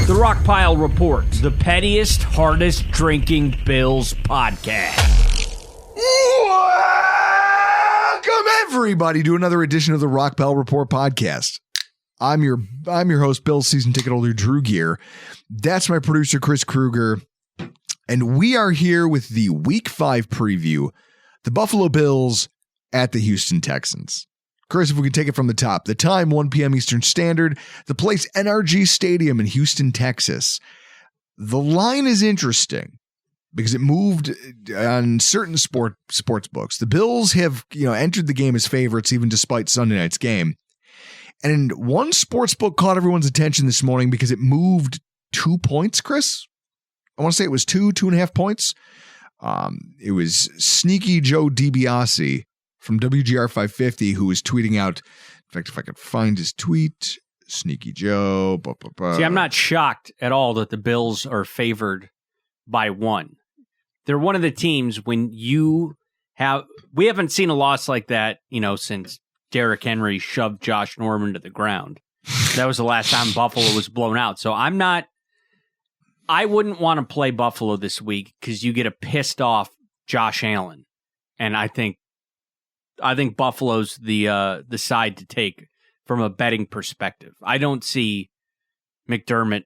The Rockpile Report, the pettiest, hardest drinking Bills podcast. Welcome, everybody, to another edition of the Rockpile Report podcast. I'm your host, Bills season ticket holder Drew Gear. That's my producer, Chris Kruger. And we are here with the Week 5 preview, the Buffalo Bills at the Houston Texans. Chris, if we can take it from the top. The time, 1 p.m. Eastern Standard. The place, NRG Stadium in Houston, Texas. The line is interesting because it moved on certain sports books. The Bills have entered the game as favorites even despite Sunday night's game. And one sports book caught everyone's attention this morning because it moved 2 points, Chris. I want to say it was 2.5 points. It was Sneaky Joe DiBiase from WGR 550, who was tweeting out, in fact, if I could find his tweet, Sneaky Joe. See, I'm not shocked at all that the Bills are favored by 1. They're one of the teams when we haven't seen a loss like that, since Derrick Henry shoved Josh Norman to the ground. That was the last time Buffalo was blown out. So I wouldn't want to play Buffalo this week because you get a pissed off Josh Allen. And I think Buffalo's the side to take from a betting perspective. I don't see McDermott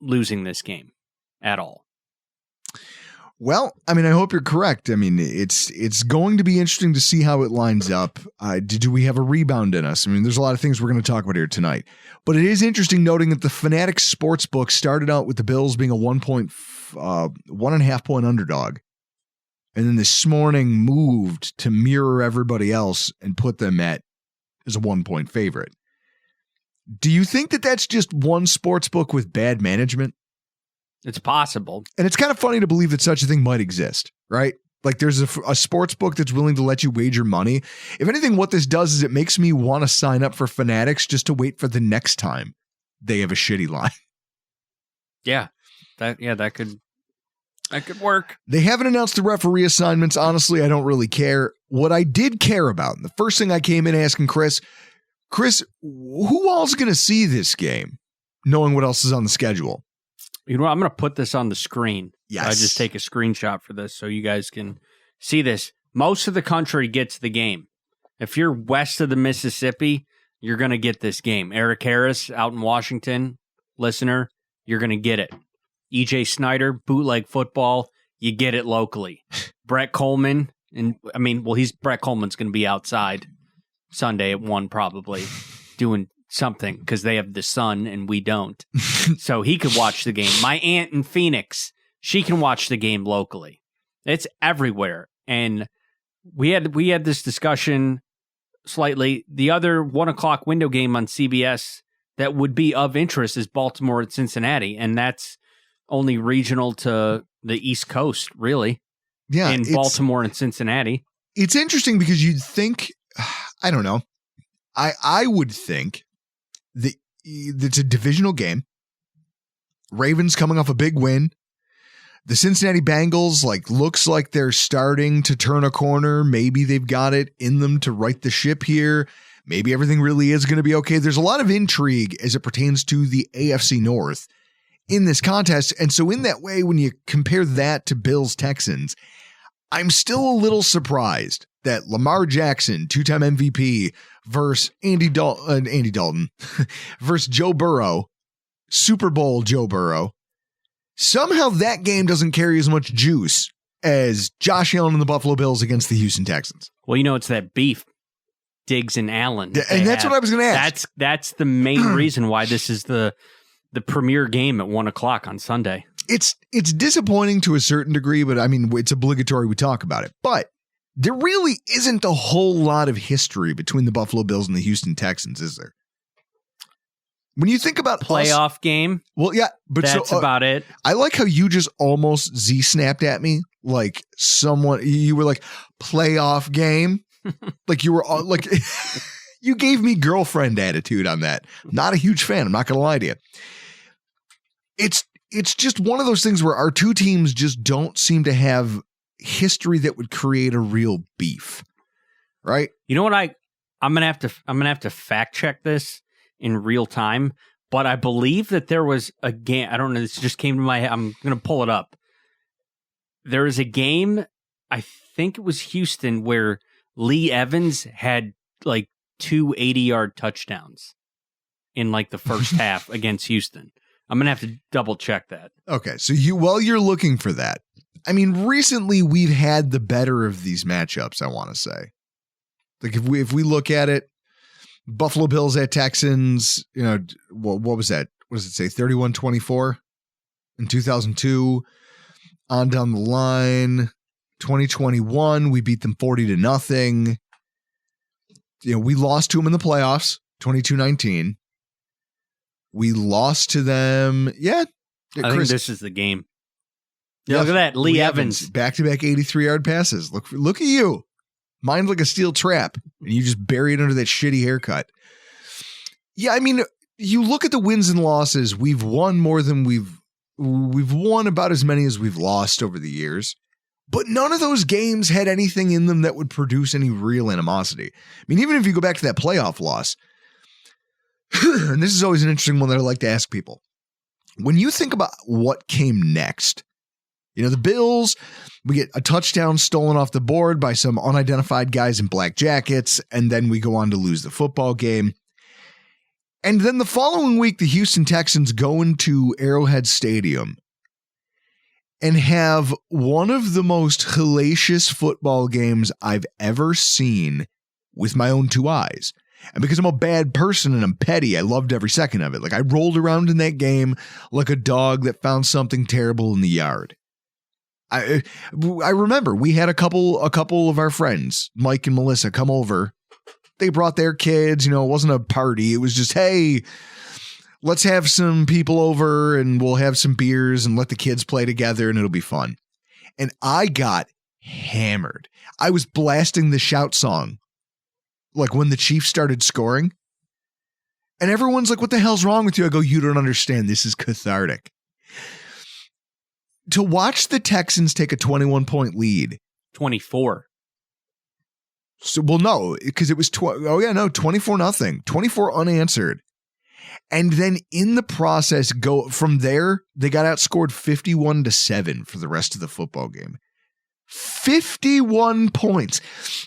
losing this game at all. Well, I hope you're correct. It's going to be interesting to see how it lines up. Do we have a rebound in us? There's a lot of things we're going to talk about here tonight. But it is interesting noting that the Fanatics Sportsbook started out with the Bills being a 1.5 point underdog. And then this morning moved to mirror everybody else and put them as a 1 point favorite. Do you think that that's just one sports book with bad management? It's possible. And it's kind of funny to believe that such a thing might exist, right? Like there's a sports book that's willing to let you wager money. If anything, what this does is it makes me want to sign up for Fanatics just to wait for the next time they have a shitty line. Yeah, that could work. They haven't announced the referee assignments. Honestly, I don't really care. What I did care about, and the first thing I came in asking Chris, who all's going to see this game, knowing what else is on the schedule? I'm going to put this on the screen. Yes. I just take a screenshot for this so you guys can see this. Most of the country gets the game. If you're west of the Mississippi, you're going to get this game. Eric Harris out in Washington, listener, you're going to get it. EJ Snyder, bootleg football, you get it locally. Brett Coleman, Brett Coleman's going to be outside Sunday at 1 probably doing something because they have the sun and we don't. So he could watch the game. My aunt in Phoenix, she can watch the game locally. It's everywhere. And we had this discussion slightly. The other 1 o'clock window game on CBS that would be of interest is Baltimore at Cincinnati. And that's only regional to the East Coast, really. Yeah. In Baltimore and Cincinnati. It's interesting because you'd think, I don't know. I would think that it's a divisional game. Ravens coming off a big win. The Cincinnati Bengals looks like they're starting to turn a corner. Maybe they've got it in them to right the ship here. Maybe everything really is going to be okay. There's a lot of intrigue as it pertains to the AFC North in this contest. And so in that way, when you compare that to Bills Texans, I'm still a little surprised that Lamar Jackson, 2-time MVP, versus Andy Dalton versus Joe Burrow, Super Bowl Joe Burrow, somehow that game doesn't carry as much juice as Josh Allen and the Buffalo Bills against the Houston Texans. Well, it's that beef, Diggs and Allen. And that's what I was going to ask. That's the main reason why this is the premier game at 1 o'clock on Sunday. It's disappointing to a certain degree, but it's obligatory we talk about it. But there really isn't a whole lot of history between the Buffalo Bills and the Houston Texans, is there? When you think about playoff game, well, yeah, but that's about it. I like how you just almost Z-snapped at me like you were like playoff game, like you were like you gave me girlfriend attitude on that. Not a huge fan. I'm not going to lie to you. It's just one of those things where our two teams just don't seem to have history that would create a real beef, right? You know what? I'm gonna have to fact check this in real time, but I believe that there was a game. I don't know. This just came to my head. I'm going to pull it up. There is a game, I think it was Houston, where Lee Evans had like 2 80-yard touchdowns in like the first half against Houston. I'm going to have to double check that. Okay. So while you're looking for that, I mean, recently we've had the better of these matchups, I want to say. Like if we look at it, Buffalo Bills at Texans, what was that? What does it say? 31-24 in 2002. On down the line, 2021, we beat them 40-0. We lost to them in the playoffs, 22-19. We lost to them. Yeah. I think this is the game. Yeah, look at that. Lee Evans. Back-to-back 83-yard passes. Look at you. Mine's like a steel trap, and you just bury it under that shitty haircut. Yeah, I mean, you look at the wins and losses. We've won more than we've won about as many as we've lost over the years. But none of those games had anything in them that would produce any real animosity. I mean, even if you go back to that playoff loss, and this is always an interesting one that I like to ask people. When you think about what came next, the Bills, we get a touchdown stolen off the board by some unidentified guys in black jackets, and then we go on to lose the football game. And then the following week, the Houston Texans go into Arrowhead Stadium and have one of the most hellacious football games I've ever seen with my own 2 eyes. And because I'm a bad person and I'm petty, I loved every second of it. Like I rolled around in that game like a dog that found something terrible in the yard. I remember we had a couple of our friends, Mike and Melissa, come over. They brought their kids, it wasn't a party. It was just, hey, let's have some people over and we'll have some beers and let the kids play together and it'll be fun. And I got hammered. I was blasting the shout song, like when the Chiefs started scoring. And everyone's like, what the hell's wrong with you? I go, you don't understand. This is cathartic. To watch the Texans take a 21-point lead. 24. So, well, no, because it was 24-0, 24 unanswered. And then in the process, go from there, they got outscored 51-7 for the rest of the football game. 51 points.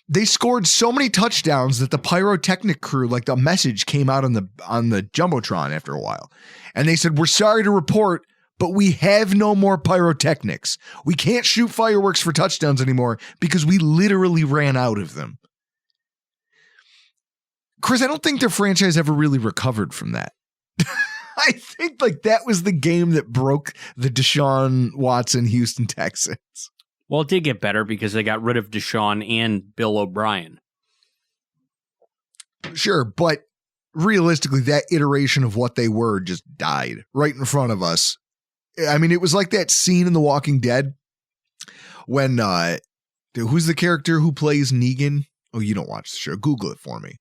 They scored so many touchdowns that the pyrotechnic crew, like the message came out on the Jumbotron after a while. And they said, we're sorry to report, but we have no more pyrotechnics. We can't shoot fireworks for touchdowns anymore because we literally ran out of them. Chris, I don't think their franchise ever really recovered from that. I think like that was the game that broke the Deshaun Watson Houston Texans. Well, it did get better because they got rid of Deshaun and Bill O'Brien. Sure, but realistically, that iteration of what they were just died right in front of us. I mean, it was like that scene in The Walking Dead when, who's the character who plays Negan? Oh, you don't watch the show. Google it for me.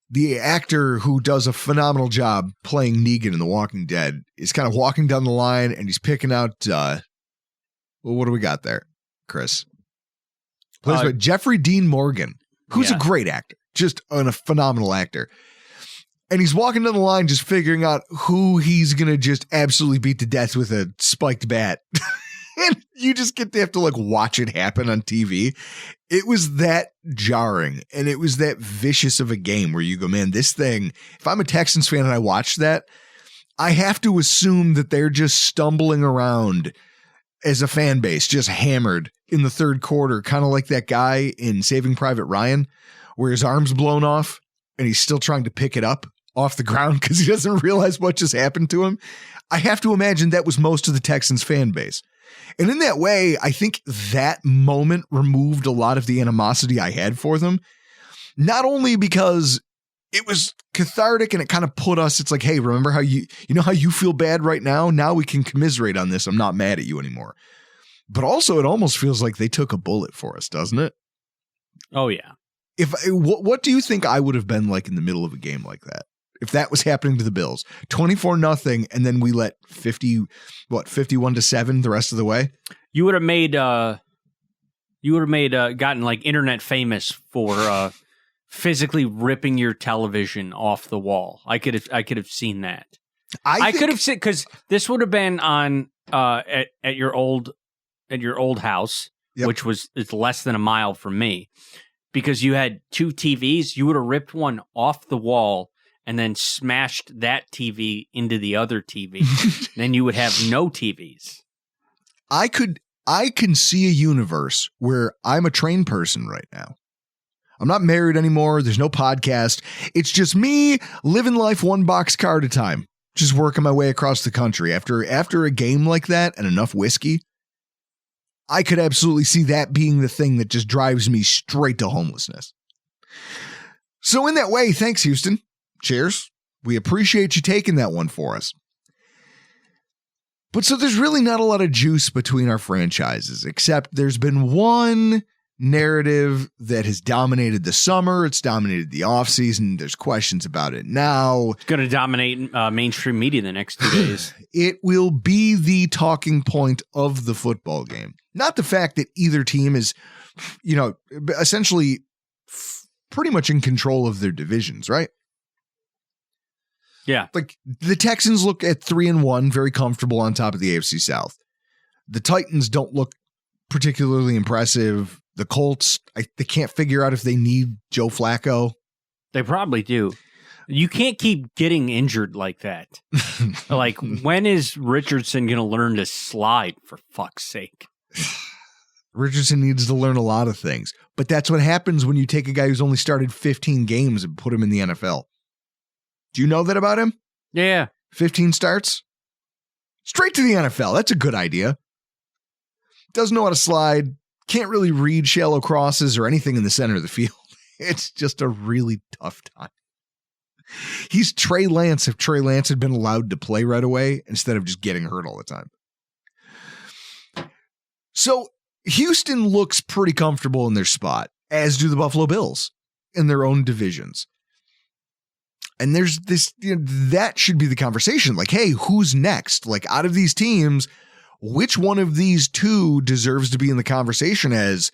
The actor who does a phenomenal job playing Negan in The Walking Dead is kind of walking down the line and he's picking out, what do we got there, Chris? Plays by Jeffrey Dean Morgan, who's a great actor, just a phenomenal actor. And he's walking down the line just figuring out who he's going to just absolutely beat to death with a spiked bat. And you just get to have to like watch it happen on TV. It was that jarring and it was that vicious of a game where you go, man, this thing, if I'm a Texans fan and I watch that, I have to assume that they're just stumbling around as a fan base, just hammered in the third quarter, kind of like that guy in Saving Private Ryan, where his arm's blown off and he's still trying to pick it up off the ground because he doesn't realize what just happened to him. I have to imagine that was most of the Texans fan base. And in that way, I think that moment removed a lot of the animosity I had for them. Not only because it was cathartic and it kind of put us, it's like, hey, remember how you know how you feel bad right now? Now we can commiserate on this. I'm not mad at you anymore. But also it almost feels like they took a bullet for us, doesn't it? Oh, yeah. What do you think I would have been like in the middle of a game like that? If that was happening to the Bills, 24-0, and then we let 51-7 the rest of the way. You would have gotten like internet famous for physically ripping your television off the wall. I could have seen that. I could have said, because this would have been on at your old house, Yep. which it's less than a mile from me, because you had two TVs. You would have ripped one off the wall and then smashed that TV into the other TV. Then you would have no TVs. I can see a universe where I'm a trained person right now. I'm not married anymore. There's no podcast. It's just me living life one boxcar at a time, just working my way across the country. After a game like that and enough whiskey, I could absolutely see that being the thing that just drives me straight to homelessness. So in that way, thanks, Houston. Cheers. We appreciate you taking that one for us. But so there's really not a lot of juice between our franchises, except there's been one narrative that has dominated the summer. It's dominated the offseason. There's questions about it now. It's going to dominate mainstream media the next 2 days. It will be the talking point of the football game. Not the fact that either team is, essentially pretty much in control of their divisions, right? Yeah. Like the Texans look at 3-1, very comfortable on top of the AFC South. The Titans don't look particularly impressive. The Colts, they can't figure out if they need Joe Flacco. They probably do. You can't keep getting injured like that. Like, when is Richardson going to learn to slide, for fuck's sake? Richardson needs to learn a lot of things. But that's what happens when you take a guy who's only started 15 games and put him in the NFL. Do you know that about him? Yeah. 15 starts? Straight to the NFL. That's a good idea. Doesn't know how to slide. Can't really read shallow crosses or anything in the center of the field. It's just a really tough time. He's Trey Lance if Trey Lance had been allowed to play right away instead of just getting hurt all the time. So Houston looks pretty comfortable in their spot, as do the Buffalo Bills in their own divisions. And there's this, that should be the conversation. Like, hey, who's next? Like, out of these teams, which one of these two deserves to be in the conversation as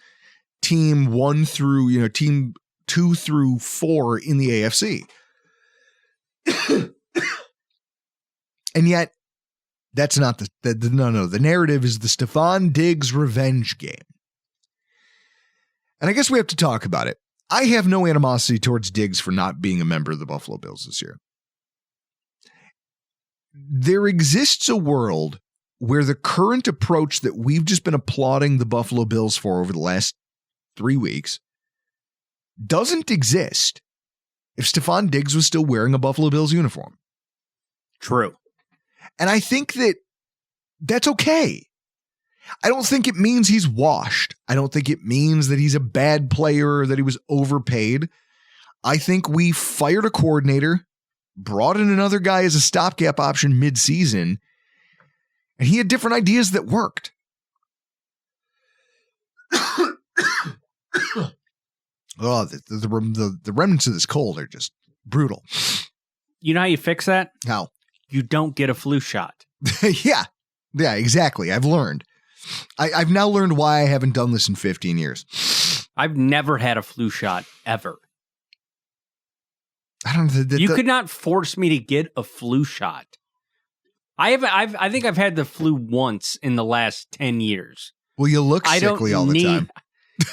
team 1 through, team 2 through 4 in the AFC? And yet, that's not the narrative is the Stefon Diggs revenge game. And I guess we have to talk about it. I have no animosity towards Diggs for not being a member of the Buffalo Bills this year. There exists a world where the current approach that we've just been applauding the Buffalo Bills for over the last 3 weeks doesn't exist if Stefon Diggs was still wearing a Buffalo Bills uniform. True. And I think that that's okay. I don't think it means he's washed. I don't think it means that he's a bad player or that he was overpaid. I think we fired a coordinator, brought in another guy as a stopgap option mid-season, and he had different ideas that worked. Oh, the remnants of this cold are just brutal. You know how you fix that? How? You don't get a flu shot. Yeah, exactly. I've learned. I've now learned why I haven't done this in 15 years. I've never had a flu shot, ever. I don't know. You could not force me to get a flu shot. I think I've had the flu once in the last 10 years. Well, you look sickly all the time.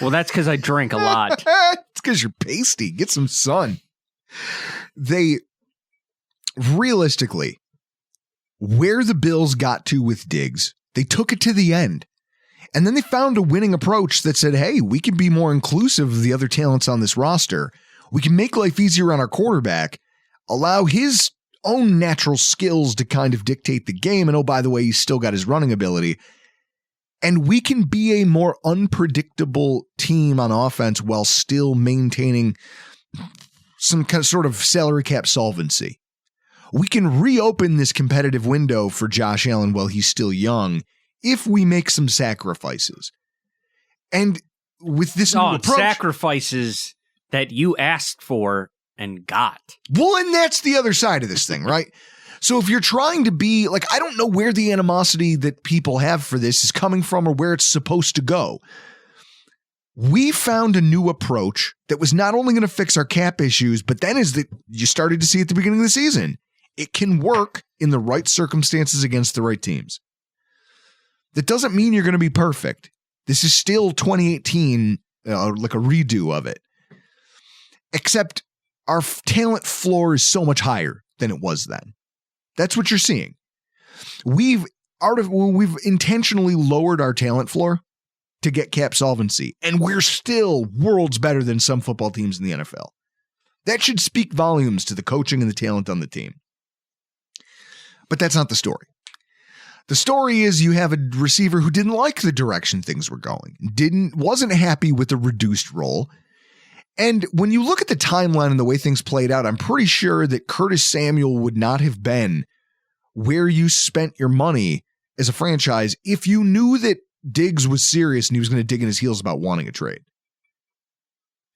Well, that's because I drink a lot. It's because you're pasty. Get some sun. They, realistically, where the Bills got to with Diggs, they took it to the end. And then they found a winning approach that said, hey, we can be more inclusive of the other talents on this roster. We can make life easier on our quarterback, allow his own natural skills to kind of dictate the game. And oh, by the way, he's still got his running ability. And we can be a more unpredictable team on offense while still maintaining some kind of sort of salary cap solvency. We can reopen this competitive window for Josh Allen while he's still young if we make some sacrifices. And with this new approach, sacrifices that you asked for and got. Well, and that's the other side of this thing, right? So if you're trying to be like, I don't know where the animosity that people have for this is coming from or where it's supposed to go. We found a new approach that was not only going to fix our cap issues, but then is that you started to see at the beginning of the season, It can work in the right circumstances against the right teams. That doesn't mean you're going to be perfect. This is still 2018, like a redo of it. Except our talent floor is so much higher than it was then. That's what you're seeing. We've intentionally lowered our talent floor to get cap solvency, and we're still worlds better than some football teams in the NFL. That should speak volumes to the coaching and the talent on the team. But that's not the story. The story is you have a receiver who didn't like the direction things were going, wasn't happy with the reduced role. And when you look at the timeline and the way things played out, I'm pretty sure that Curtis Samuel would not have been where you spent your money as a franchise if you knew that Diggs was serious and he was going to dig in his heels about wanting a trade.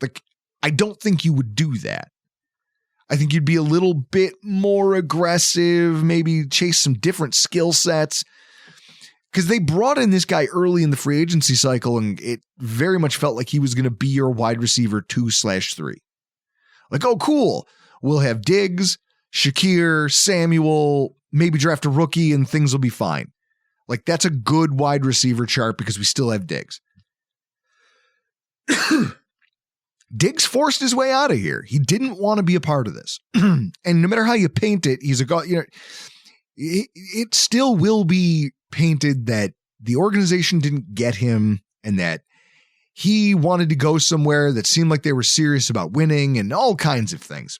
Like, I don't think you would do that. I think you'd be a little bit more aggressive, maybe chase some different skill sets. Because they brought in this guy early in the free agency cycle, and it very much felt like he was going to be your wide receiver 2/3. Like, oh, cool. We'll have Diggs, Shakir, Samuel, maybe draft a rookie, and things will be fine. Like, that's a good wide receiver chart because we still have Diggs. Diggs forced his way out of here. He didn't want to be a part of this. And no matter how you paint it, he's a guy, it still will be painted that the organization didn't get him and that he wanted to go somewhere that seemed like they were serious about winning and all kinds of things.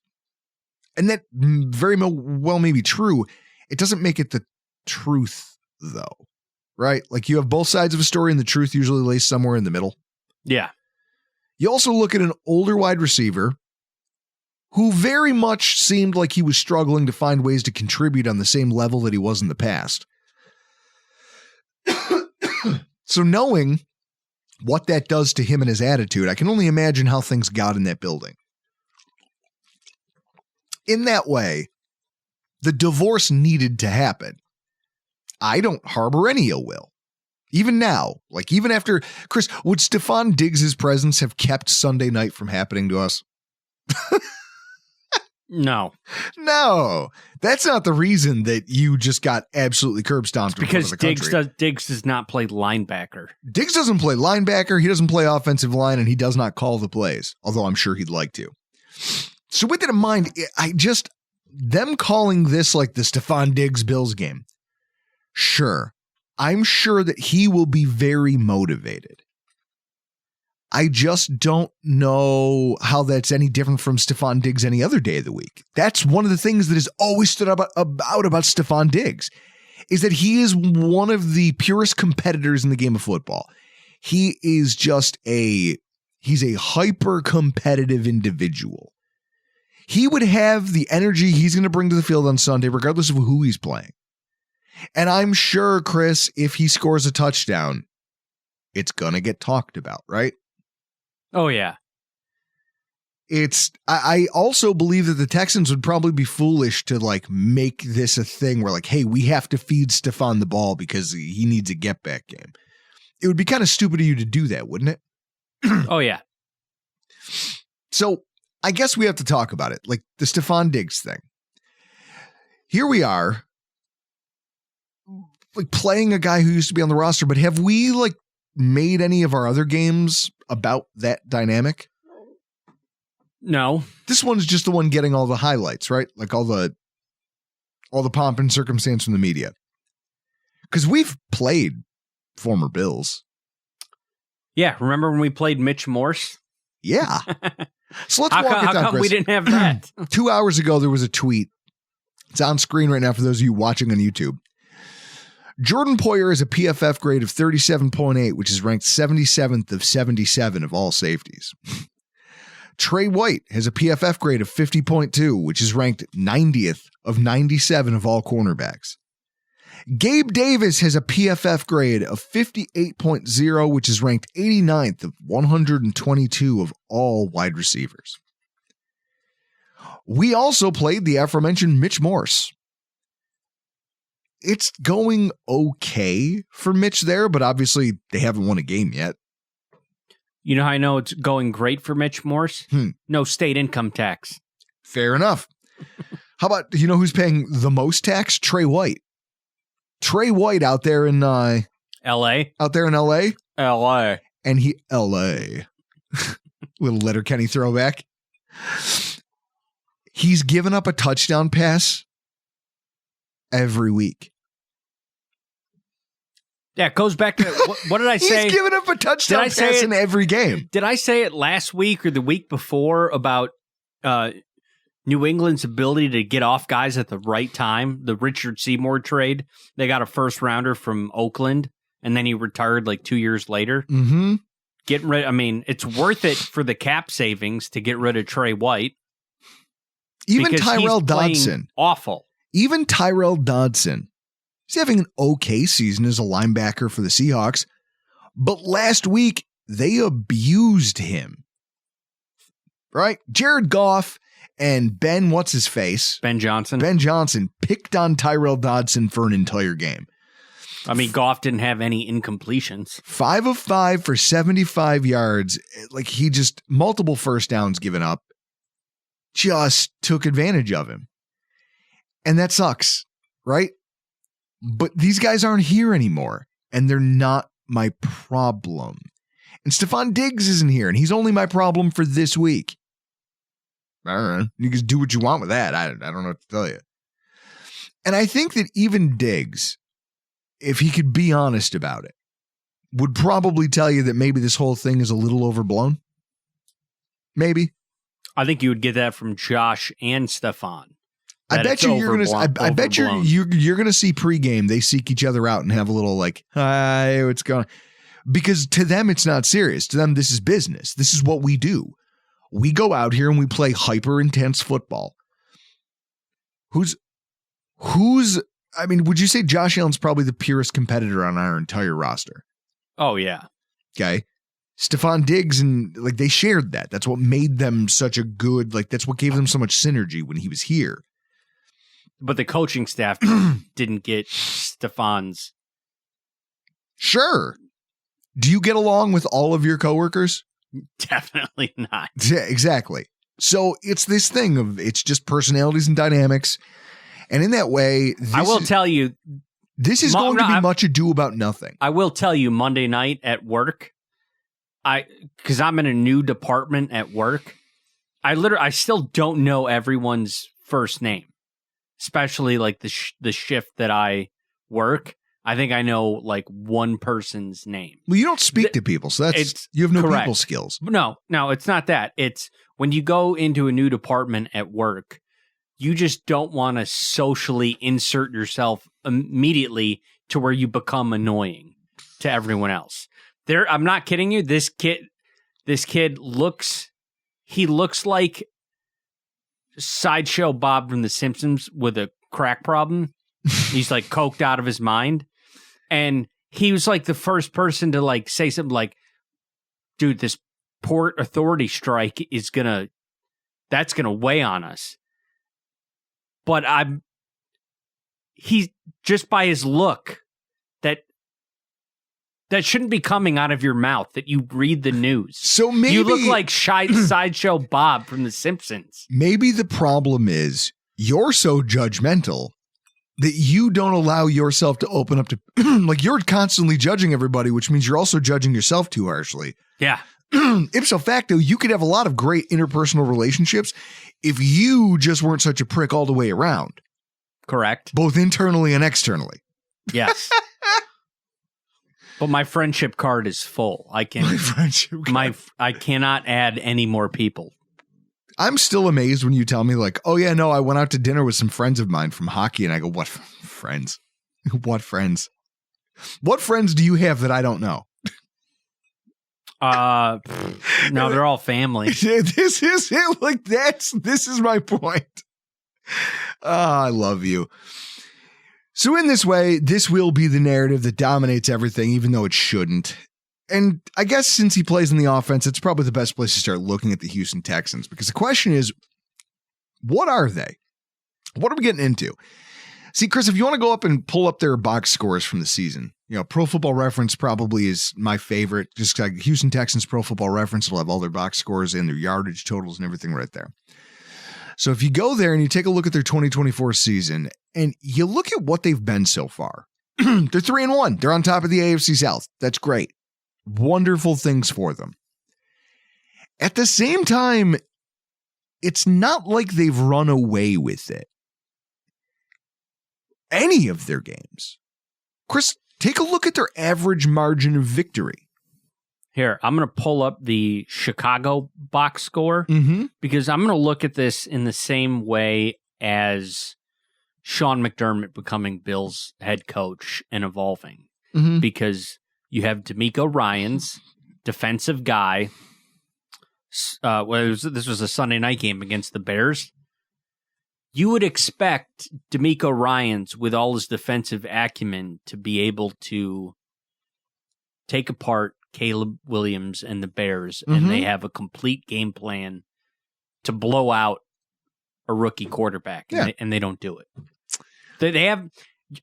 And that very well may be true. It doesn't make it the truth, though, right? Like, you have both sides of a story and the truth usually lays somewhere in the middle. Yeah. You also look at an older wide receiver who very much seemed like he was struggling to find ways to contribute on the same level that he was in the past. So knowing what that does to him and his attitude, I can only imagine how things got in that building. In that way, the divorce needed to happen. I don't harbor any ill will. Even now, like even after, Chris, would Stefon Diggs' presence have kept Sunday night from happening to us? No. No. That's not the reason that you just got absolutely curb stomped. Because Diggs does not play linebacker. Diggs doesn't play linebacker. He doesn't play offensive line, and he does not call the plays, although I'm sure he'd like to. So with that in mind, them calling this like the Stefon Diggs Bills game, sure. I'm sure that he will be very motivated. I just don't know how that's any different from Stefon Diggs any other day of the week. That's one of the things that has always stood out about Stefon Diggs, is that he is one of the purest competitors in the game of football. He is just he's a hyper competitive individual. He would have the energy he's going to bring to the field on Sunday, regardless of who he's playing. And I'm sure, Chris, if he scores a touchdown, it's going to get talked about, right? Oh, yeah. I also believe that the Texans would probably be foolish to like make this a thing where like, hey, we have to feed Stefon the ball because he needs a get back game. It would be kind of stupid of you to do that, wouldn't it? Oh, yeah. So I guess we have to talk about it, like the Stefon Diggs thing. Here we are, like playing a guy who used to be on the roster, but have we like made any of our other games about that dynamic? No. This one's just the one getting all the highlights, right? Like all the pomp and circumstance from the media. Because we've played former Bills. Yeah, remember when we played Mitch Morse? Yeah. So let's walk it down, how come Chris. we didn't have that? 2 hours ago, there was a tweet. It's on screen right now for those of you watching on YouTube. Jordan Poyer has a PFF grade of 37.8, which is ranked 77th of 77 of all safeties. Trey White has a PFF grade of 50.2, which is ranked 90th of 97 of all cornerbacks. Gabe Davis has a PFF grade of 58.0, which is ranked 89th of 122 of all wide receivers. We also played the aforementioned Mitch Morse. It's going okay for Mitch there, but obviously they haven't won a game yet. You know how I know it's going great for Mitch Morse? No state income tax. Fair enough. How about, you know who's paying the most tax? Trey White. Trey White out there in L.A. Out there in L.A. L.A. And L.A. Little Letterkenny throwback. He's given up a touchdown pass every week. Yeah, it goes back to what did I say? He's given up a touchdown pass in every game. Did I say it last week or the week before about New England's ability to get off guys at the right time? The Richard Seymour trade. They got a first rounder from Oakland, and then he retired like 2 years later. Mm-hmm. Getting rid. I mean, it's worth it for the cap savings to get rid of Trey White. Even Tyrell Dodson. Awful. Even Tyrell Dodson. He's having an okay season as a linebacker for the Seahawks. But last week, they abused him. Right? Jared Goff and Ben Johnson picked on Tyrell Dodson for an entire game. I mean, Goff didn't have any incompletions. 5 of 5 for 75 yards. Like, he just, multiple first downs given up. Just took advantage of him. And that sucks, right? But these guys aren't here anymore, and they're not my problem. And Stefon Diggs isn't here, and he's only my problem for this week. I don't know. You can do what you want with that. I don't know what to tell you. And I think that even Diggs, if he could be honest about it, would probably tell you that maybe this whole thing is a little overblown. Maybe. I think you would get that from Josh and Stefon. I bet you you're gonna. I bet you're gonna see pregame. They seek each other out and have a little like, "Hi, what's going on?" Because to them, it's not serious. To them, this is business. This is what we do. We go out here and we play hyper intense football. Who's? I mean, would you say Josh Allen's probably the purest competitor on our entire roster? Oh yeah. Okay. Stefon Diggs and like they shared that. That's what made them such a good. Like that's what gave them so much synergy when he was here. But the coaching staff didn't get Stefon's. Sure. Do you get along with all of your coworkers? Definitely not. Yeah, exactly. So it's this thing of it's just personalities and dynamics. And in that way, I will tell you, this is going to be much ado about nothing. I will tell you Monday night at work, because I'm in a new department at work, I still don't know everyone's first name. Especially like the shift that I work, I think I know like one person's name. Well, you don't speak to people, so you have no correct. people skills. No, it's not that. It's when you go into a new department at work, you just don't want to socially insert yourself immediately to where you become annoying to everyone else. I'm not kidding you. This kid looks like Sideshow Bob from The Simpsons with a crack problem. He's like coked out of his mind. And he was like the first person to like say something like, dude, this Port Authority strike is that's gonna weigh on us. But he's just by his look that shouldn't be coming out of your mouth, that you read the news. So maybe you look like Sideshow Bob from The Simpsons. Maybe the problem is you're so judgmental that you don't allow yourself to open up to like you're constantly judging everybody, which means you're also judging yourself too harshly. Yeah. Ipso facto, you could have a lot of great interpersonal relationships if you just weren't such a prick all the way around. Correct. Both internally and externally. Yes. But my friendship card is full. I cannot add any more people. I'm still amazed when you tell me like, oh yeah, no, I went out to dinner with some friends of mine from hockey, and I go, what friends? What friends? What friends do you have that I don't know? No, they're all family. This is it. Like this is my point. I love you. So in this way, this will be the narrative that dominates everything, even though it shouldn't. And I guess since he plays in the offense, it's probably the best place to start looking at the Houston Texans, because the question is, what are they? What are we getting into? See, Chris, if you want to go up and pull up their box scores from the season, Pro Football Reference probably is my favorite. Just like Houston Texans Pro Football Reference will have all their box scores and their yardage totals and everything right there. So if you go there and you take a look at their 2024 season and you look at what they've been so far, they're 3-1. They're on top of the AFC South. That's great. Wonderful things for them. At the same time, it's not like they've run away with it. Any of their games. Chris, take a look at their average margin of victory. Here, I'm going to pull up the Chicago box score because I'm going to look at this in the same way as Sean McDermott becoming Bills head coach and evolving. Because you have D'Amico Ryans, defensive guy. This was a Sunday night game against the Bears. You would expect D'Amico Ryans, with all his defensive acumen, to be able to take apart Caleb Williams and the Bears, and they have a complete game plan to blow out a rookie quarterback, and they don't do it. They have.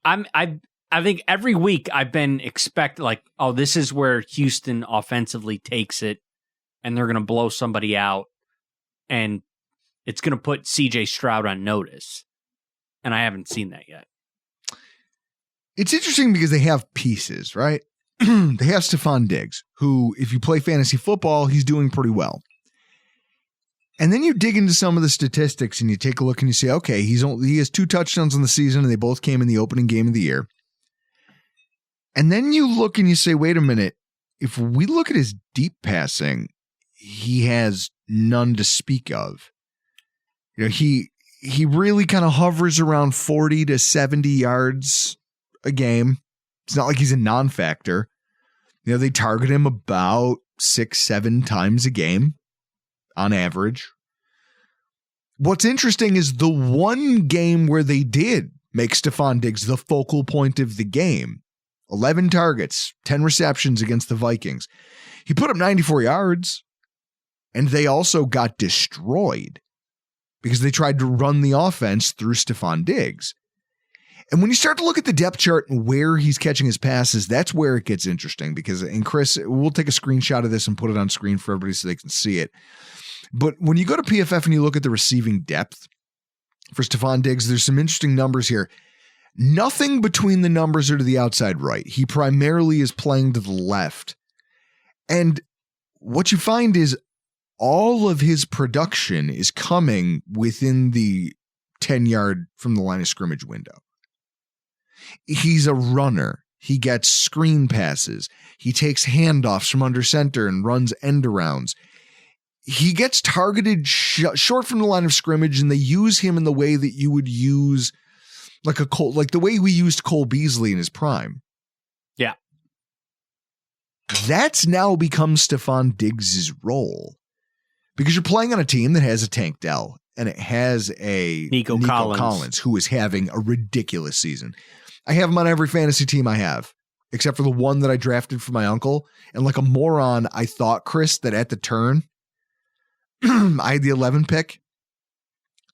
I think every week I've been this is where Houston offensively takes it, and they're going to blow somebody out, and it's going to put C.J. Stroud on notice, and I haven't seen that yet. It's interesting because they have pieces, right? They have Stefon Diggs, who, if you play fantasy football, he's doing pretty well. And then you dig into some of the statistics and you take a look and you say, okay, he has 2 touchdowns in the season and they both came in the opening game of the year. And then you look and you say, wait a minute, if we look at his deep passing, he has none to speak of. You know, he really kind of hovers around 40 to 70 yards a game. It's not like he's a non-factor. You know, they target him about 6-7 times a game on average. What's interesting is the one game where they did make Stefon Diggs the focal point of the game. 11 targets, 10 receptions against the Vikings. He put up 94 yards, and they also got destroyed because they tried to run the offense through Stefon Diggs. And when you start to look at the depth chart and where he's catching his passes, that's where it gets interesting because, and Chris, we'll take a screenshot of this and put it on screen for everybody so they can see it. But when you go to PFF and you look at the receiving depth for Stefon Diggs, there's some interesting numbers here. Nothing between the numbers are to the outside right. He primarily is playing to the left. And what you find is all of his production is coming within the 10-yard from the line of scrimmage window. He's a runner. He gets screen passes. He takes handoffs from under center and runs end arounds. He gets targeted short from the line of scrimmage, and they use him in the way that you would use like the way we used Cole Beasley in his prime. Yeah. That's now become Stefon Diggs' role because you're playing on a team that has a Tank Dell and it has a Nico Collins, who is having a ridiculous season. I have him on every fantasy team I have, except for the one that I drafted for my uncle. And like a moron, I thought, Chris, that at the turn, I had the 11 pick.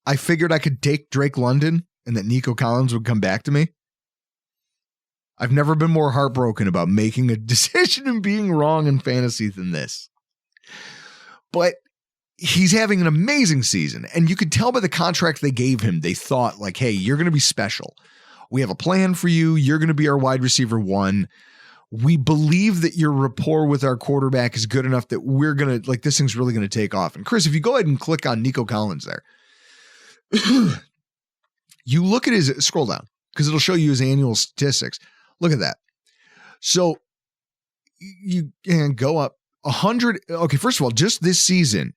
I figured I could take Drake London and that Nico Collins would come back to me. I've never been more heartbroken about making a decision and being wrong in fantasy than this. But he's having an amazing season. And you could tell by the contract they gave him, they thought like, hey, you're going to be special. We have a plan for you. You're going to be our wide receiver 1. We believe that your rapport with our quarterback is good enough that we're going to, like, this thing's really going to take off. And Chris, if you go ahead and click on Nico Collins there, you look at his, scroll down because it'll show you his annual statistics. Look at that. So you can go up 100. Okay, first of all, just this season,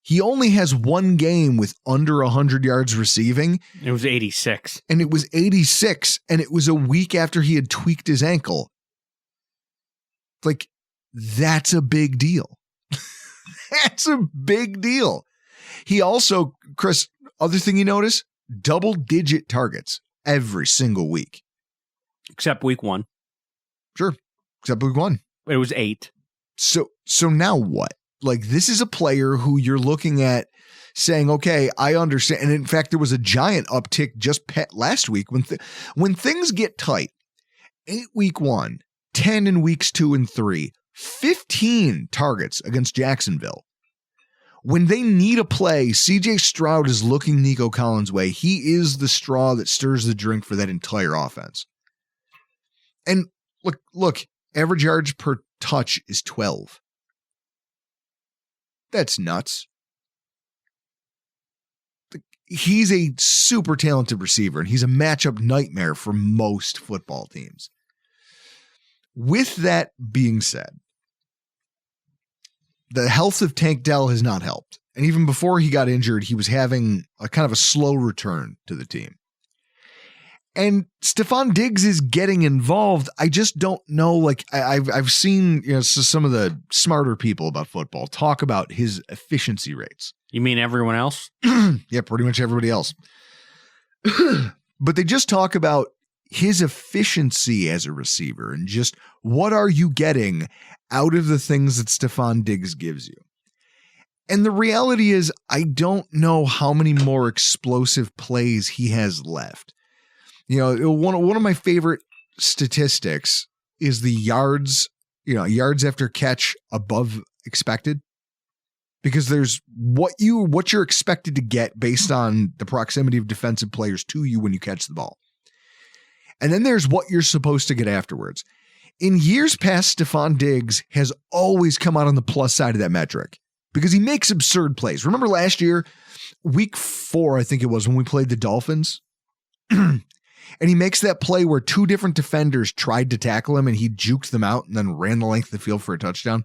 he only has one game with under 100 yards receiving. It was 86. And it was 86. And it was a week after he had tweaked his ankle. Like, that's a big deal. That's a big deal. He also, Chris, other thing you notice, double-digit targets every single week. Except week 1. Sure. Except week 1. It was 8. So now what? Like, this is a player who you're looking at saying, okay, I understand. And in fact, there was a giant uptick just last week when things get tight. 8 week 1, 10 in weeks 2 and 3, 15 targets against Jacksonville. When they need a play, CJ Stroud is looking Nico Collins' way. He is the straw that stirs the drink for that entire offense. And look, average yards per touch is 12. That's nuts. He's a super talented receiver, and he's a matchup nightmare for most football teams. With that being said, the health of Tank Dell has not helped. And even before he got injured, he was having a kind of a slow return to the team. And Stefon Diggs is getting involved. I just don't know. Like I've seen, some of the smarter people about football talk about his efficiency rates. You mean everyone else? Yeah, pretty much everybody else. But they just talk about his efficiency as a receiver and just what are you getting out of the things that Stefon Diggs gives you. And the reality is, I don't know how many more explosive plays he has left. One of my favorite statistics is the yards after catch above expected. Because there's what you're expected to get based on the proximity of defensive players to you when you catch the ball. And then there's what you're supposed to get afterwards. In years past, Stefon Diggs has always come out on the plus side of that metric because he makes absurd plays. Remember last year, week 4, I think it was, when we played the Dolphins? And he makes that play where 2 different defenders tried to tackle him and he juked them out and then ran the length of the field for a touchdown.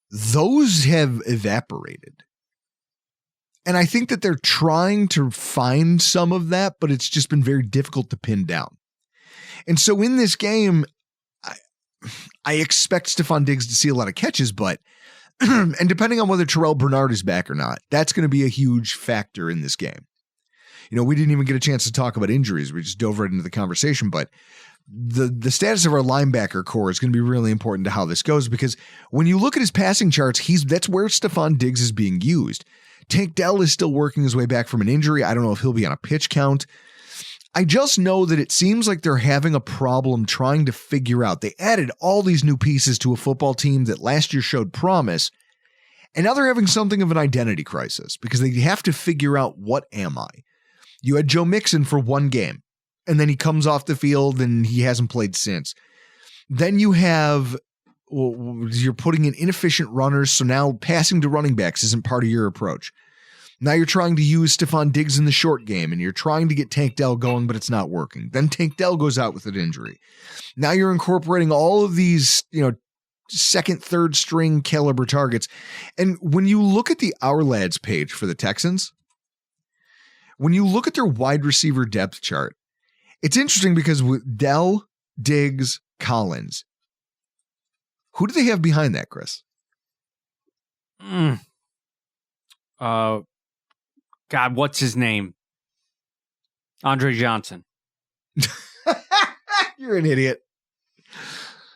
Those have evaporated. And I think that they're trying to find some of that, but it's just been very difficult to pin down. And so in this game, I expect Stefon Diggs to see a lot of catches, but and depending on whether Terrell Bernard is back or not, that's going to be a huge factor in this game. We didn't even get a chance to talk about injuries. We just dove right into the conversation, but the status of our linebacker core is going to be really important to how this goes, because when you look at his passing charts, that's where Stefon Diggs is being used. Tank Dell is still working his way back from an injury. I don't know if he'll be on a pitch count. I just know that it seems like they're having a problem trying to figure out. They added all these new pieces to a football team that last year showed promise, and now they're having something of an identity crisis because they have to figure out, what am I? You had Joe Mixon for 1 game, and then he comes off the field and he hasn't played since. Then you're putting in inefficient runners, so now passing to running backs isn't part of your approach. Now you're trying to use Stefon Diggs in the short game, and you're trying to get Tank Dell going, but it's not working. Then Tank Dell goes out with an injury. Now you're incorporating all of these, second, third string caliber targets. And when you look at the Our Lads page for the Texans, when you look at their wide receiver depth chart, it's interesting because with Dell, Diggs, Collins, who do they have behind that, Chris? God, what's his name? Andre Johnson. You're an idiot.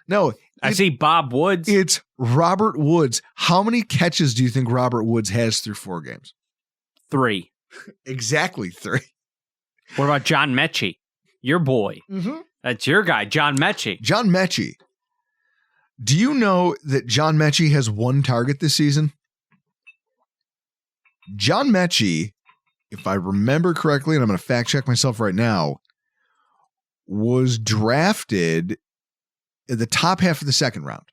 No. I see Bob Woods. It's Robert Woods. How many catches do you think Robert Woods has through 4 games? 3. Exactly 3. What about John Mechie? Your boy. Mm-hmm. That's your guy, John Mechie. John Mechie. Do you know that John Mechie has 1 target this season? John Mechie, if I remember correctly, and I'm going to fact check myself right now, was drafted at the top half of the 2nd round.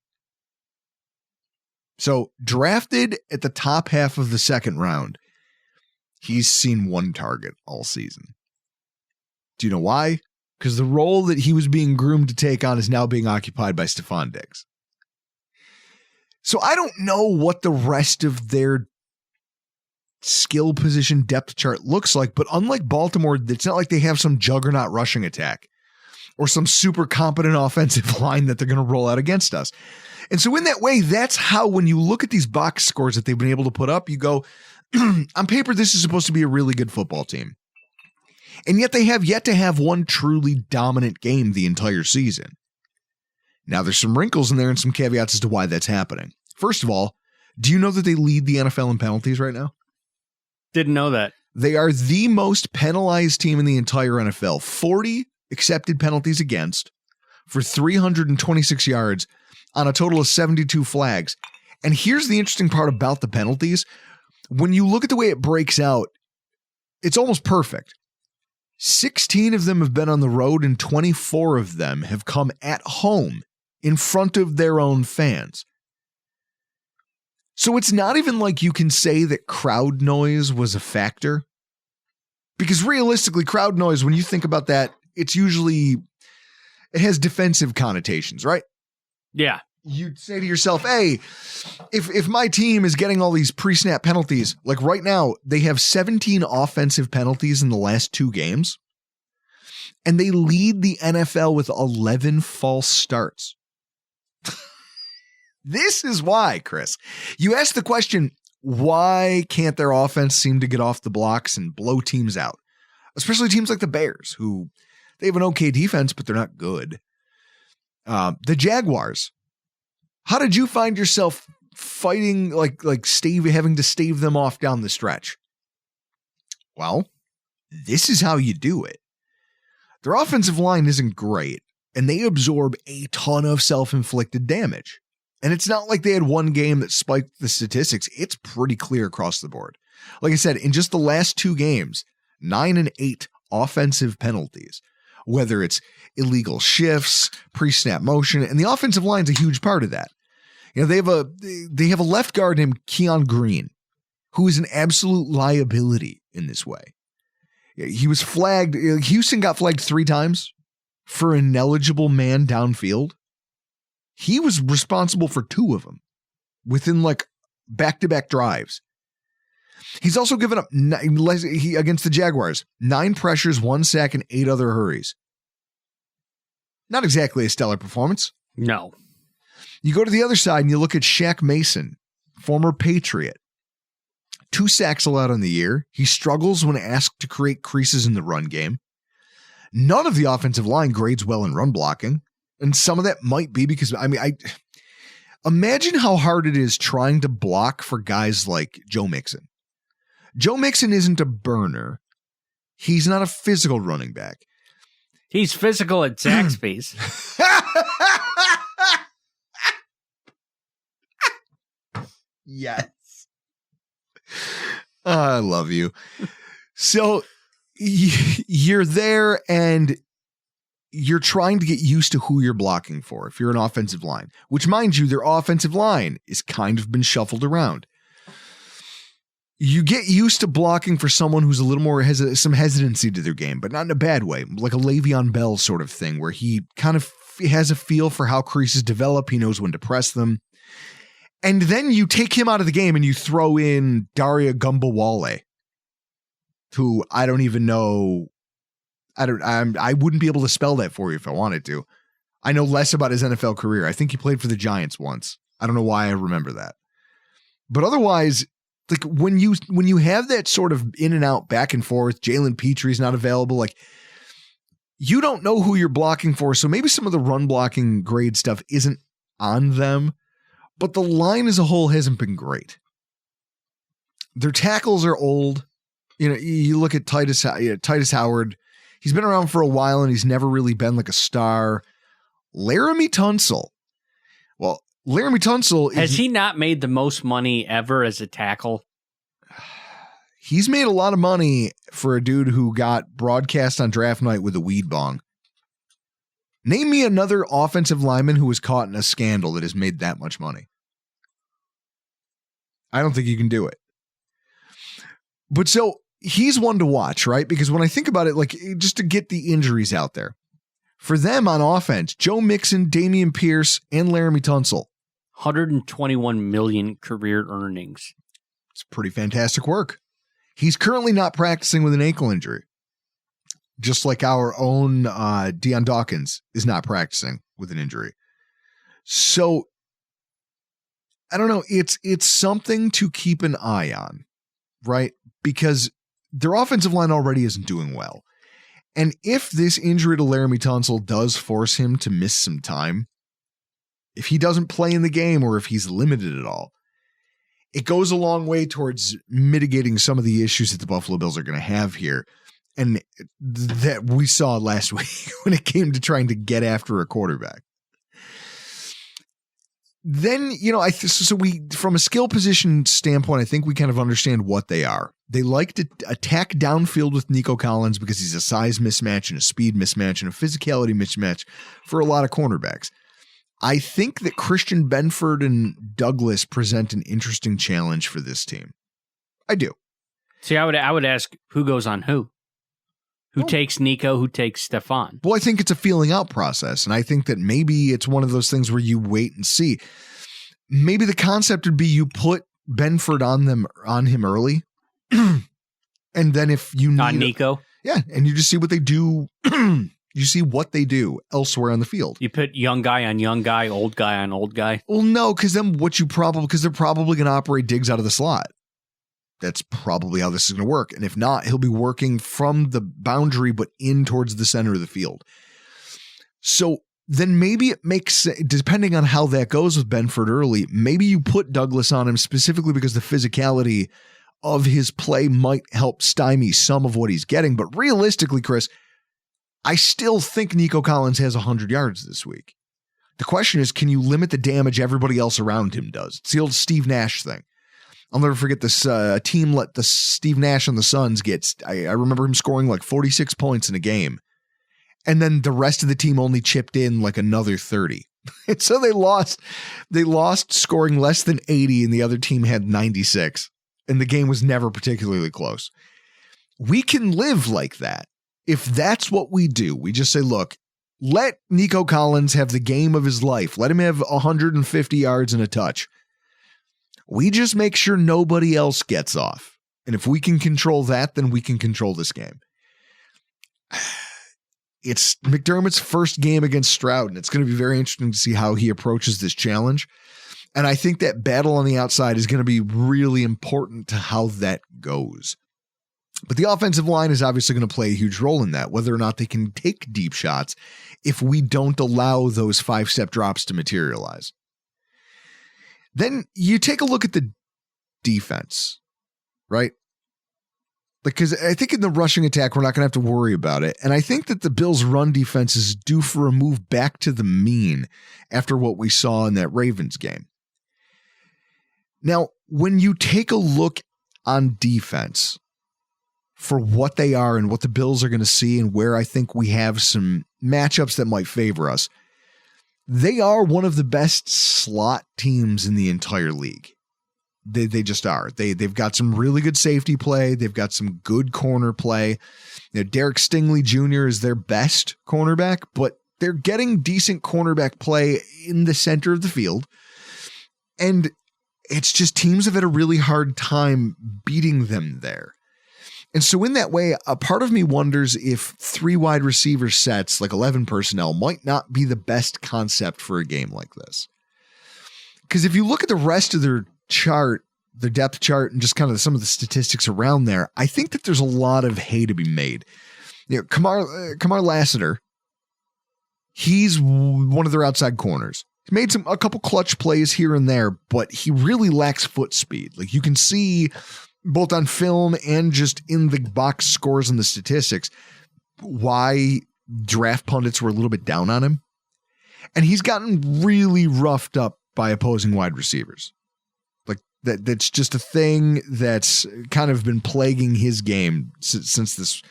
So drafted at the top half of the 2nd round, he's seen 1 target all season. Do you know why? Because the role that he was being groomed to take on is now being occupied by Stefon Diggs. So I don't know what the rest of their skill position depth chart looks like, but unlike Baltimore, it's not like they have some juggernaut rushing attack or some super competent offensive line that they're going to roll out against us. And so in that way, that's how, when you look at these box scores that they've been able to put up, you go, on paper, this is supposed to be a really good football team. And yet they have yet to have 1 truly dominant game the entire season. Now, there's some wrinkles in there and some caveats as to why that's happening. First of all, do you know that they lead the NFL in penalties right now? Didn't know that. They are the most penalized team in the entire NFL. 40 accepted penalties against for 326 yards on a total of 72 flags. And here's the interesting part about the penalties. When you look at the way it breaks out, it's almost perfect. 16 of them have been on the road and 24 of them have come at home in front of their own fans. So it's not even like you can say that crowd noise was a factor. Because realistically, crowd noise, when you think about that, it has defensive connotations, right? Yeah. You'd say to yourself, hey, if my team is getting all these pre-snap penalties, like right now, they have 17 offensive penalties in the last 2 games, and they lead the NFL with 11 false starts. This is why, Chris. You asked the question, why can't their offense seem to get off the blocks and blow teams out? Especially teams like the Bears, who they have an okay defense, but they're not good. The Jaguars. How did you find yourself fighting, having to stave them off down the stretch? Well, this is how you do it. Their offensive line isn't great, and they absorb a ton of self-inflicted damage. And it's not like they had one game that spiked the statistics. It's pretty clear across the board. Like I said, in just the last 2 games, 9 and 8 offensive penalties, whether it's illegal shifts, pre-snap motion, and the offensive line's a huge part of that. You know, they have a left guard named Keon Green, who is an absolute liability in this way. He was flagged. Houston got flagged 3 times for an ineligible man downfield. He was responsible for 2 of them within back-to-back drives. He's also given up against the Jaguars, 9 pressures, 1 sack, and 8 other hurries. Not exactly a stellar performance. No. You go to the other side and you look at Shaq Mason, former Patriot. 2 sacks allowed on the year. He struggles when asked to create creases in the run game. None of the offensive line grades well in run blocking. And some of that might be because, I imagine how hard it is trying to block for guys like Joe Mixon. Joe Mixon isn't a burner. He's not a physical running back. He's physical at Zaxby's. Yes. I love you. So you're there and you're trying to get used to who you're blocking for if you're an offensive line, which, mind you, their offensive line is kind of been shuffled around. You get used to blocking for someone who's a little more some hesitancy to their game, but not in a bad way, like a Le'Veon Bell sort of thing where he kind of has a feel for how creases develop. He knows when to press them. And then you take him out of the game and you throw in Daria Gumbawale, who I don't even know. I wouldn't be able to spell that for you if I wanted to. I know less about his NFL career. I think he played for the Giants once. I don't know why I remember that. But otherwise, like when you have that sort of in and out, back and forth, Jalen Petre's not available. Like you don't know who you're blocking for. So maybe some of the run blocking grade stuff isn't on them, but the line as a whole hasn't been great. Their tackles are old. You know, you look at Titus Howard. He's been around for a while and he's never really been like a star. Laramie Tunsil. Well, Laramie Tunsil has he not made the most money ever as a tackle? He's made a lot of money for a dude who got broadcast on draft night with a weed bong. Name me another offensive lineman who was caught in a scandal that has made that much money. I don't think you can do it. But so he's one to watch, right? Because when I think about it, like just to get the injuries out there, for them on offense, Joe Mixon, Dameon Pierce, and Laramie Tunsil. 121 million career earnings. It's pretty fantastic work. He's currently not practicing with an ankle injury. Just like our own Deion Dawkins is not practicing with an injury. So, I don't know. It's something to keep an eye on, right? Because their offensive line already isn't doing well. And if this injury to Laramie Tunsil does force him to miss some time, if he doesn't play in the game or if he's limited at all, it goes a long way towards mitigating some of the issues that the Buffalo Bills are going to have here. And that we saw last week when it came to trying to get after a quarterback. Then, from a skill position standpoint, I think we kind of understand what they are. They like to attack downfield with Nico Collins because he's a size mismatch and a speed mismatch and a physicality mismatch for a lot of cornerbacks. I think that Christian Benford and Douglas present an interesting challenge for this team. I do. See, I would ask who goes on who? Who takes Nico? Who takes Stefon? Well, I think it's a feeling out process, and I think that maybe it's one of those things where you wait and see. Maybe the concept would be you put Benford on him early, and then if you need on Nico, and you just see what they do. You see what they do elsewhere on the field. You put young guy on young guy, old guy on old guy. Well, no, because then because they're probably going to operate Diggs out of the slot. That's probably how this is going to work. And if not, he'll be working from the boundary, but in towards the center of the field. So then maybe it makes, depending on how that goes with Benford early, maybe you put Douglas on him specifically because the physicality of his play might help stymie some of what he's getting. But realistically, Chris, I still think Nico Collins has 100 yards this week. The question is, can you limit the damage everybody else around him does? It's the old Steve Nash thing. I'll never forget this team let the Steve Nash and the Suns get, I remember him scoring like 46 points in a game. And then the rest of the team only chipped in like another 30. And so they lost scoring less than 80 and the other team had 96. And the game was never particularly close. We can live like that. If that's what we do, we just say, look, let Nico Collins have the game of his life. Let him have 150 yards and a touch. We just make sure nobody else gets off. And if we can control that, then we can control this game. It's McDermott's first game against Stroud, and it's going to be very interesting to see how he approaches this challenge. And I think that battle on the outside is going to be really important to how that goes. But the offensive line is obviously going to play a huge role in that, whether or not they can take deep shots if we don't allow those 5-step drops to materialize. Then you take a look at the defense, right? Because I think in the rushing attack, we're not going to have to worry about it. And I think that the Bills' run defense is due for a move back to the mean after what we saw in that Ravens game. Now, when you take a look on defense for what they are and what the Bills are going to see and where I think we have some matchups that might favor us, they are one of the best slot teams in the entire league. They just are. They've got some really good safety play. They've got some good corner play. Derek Stingley Jr. is their best cornerback, but they're getting decent cornerback play in the center of the field. And it's just teams have had a really hard time beating them there. And so in that way, a part of me wonders if 3 wide receiver sets, like 11 personnel, might not be the best concept for a game like this. Because if you look at the rest of their chart, their depth chart, and just kind of some of the statistics around there, I think that there's a lot of hay to be made. Kamar Lassiter, he's one of their outside corners. He's made a couple clutch plays here and there, but he really lacks foot speed. Like you can see both on film and just in the box scores and the statistics, why draft pundits were a little bit down on him. And he's gotten really roughed up by opposing wide receivers. Like that's just a thing that's kind of been plaguing his game since this.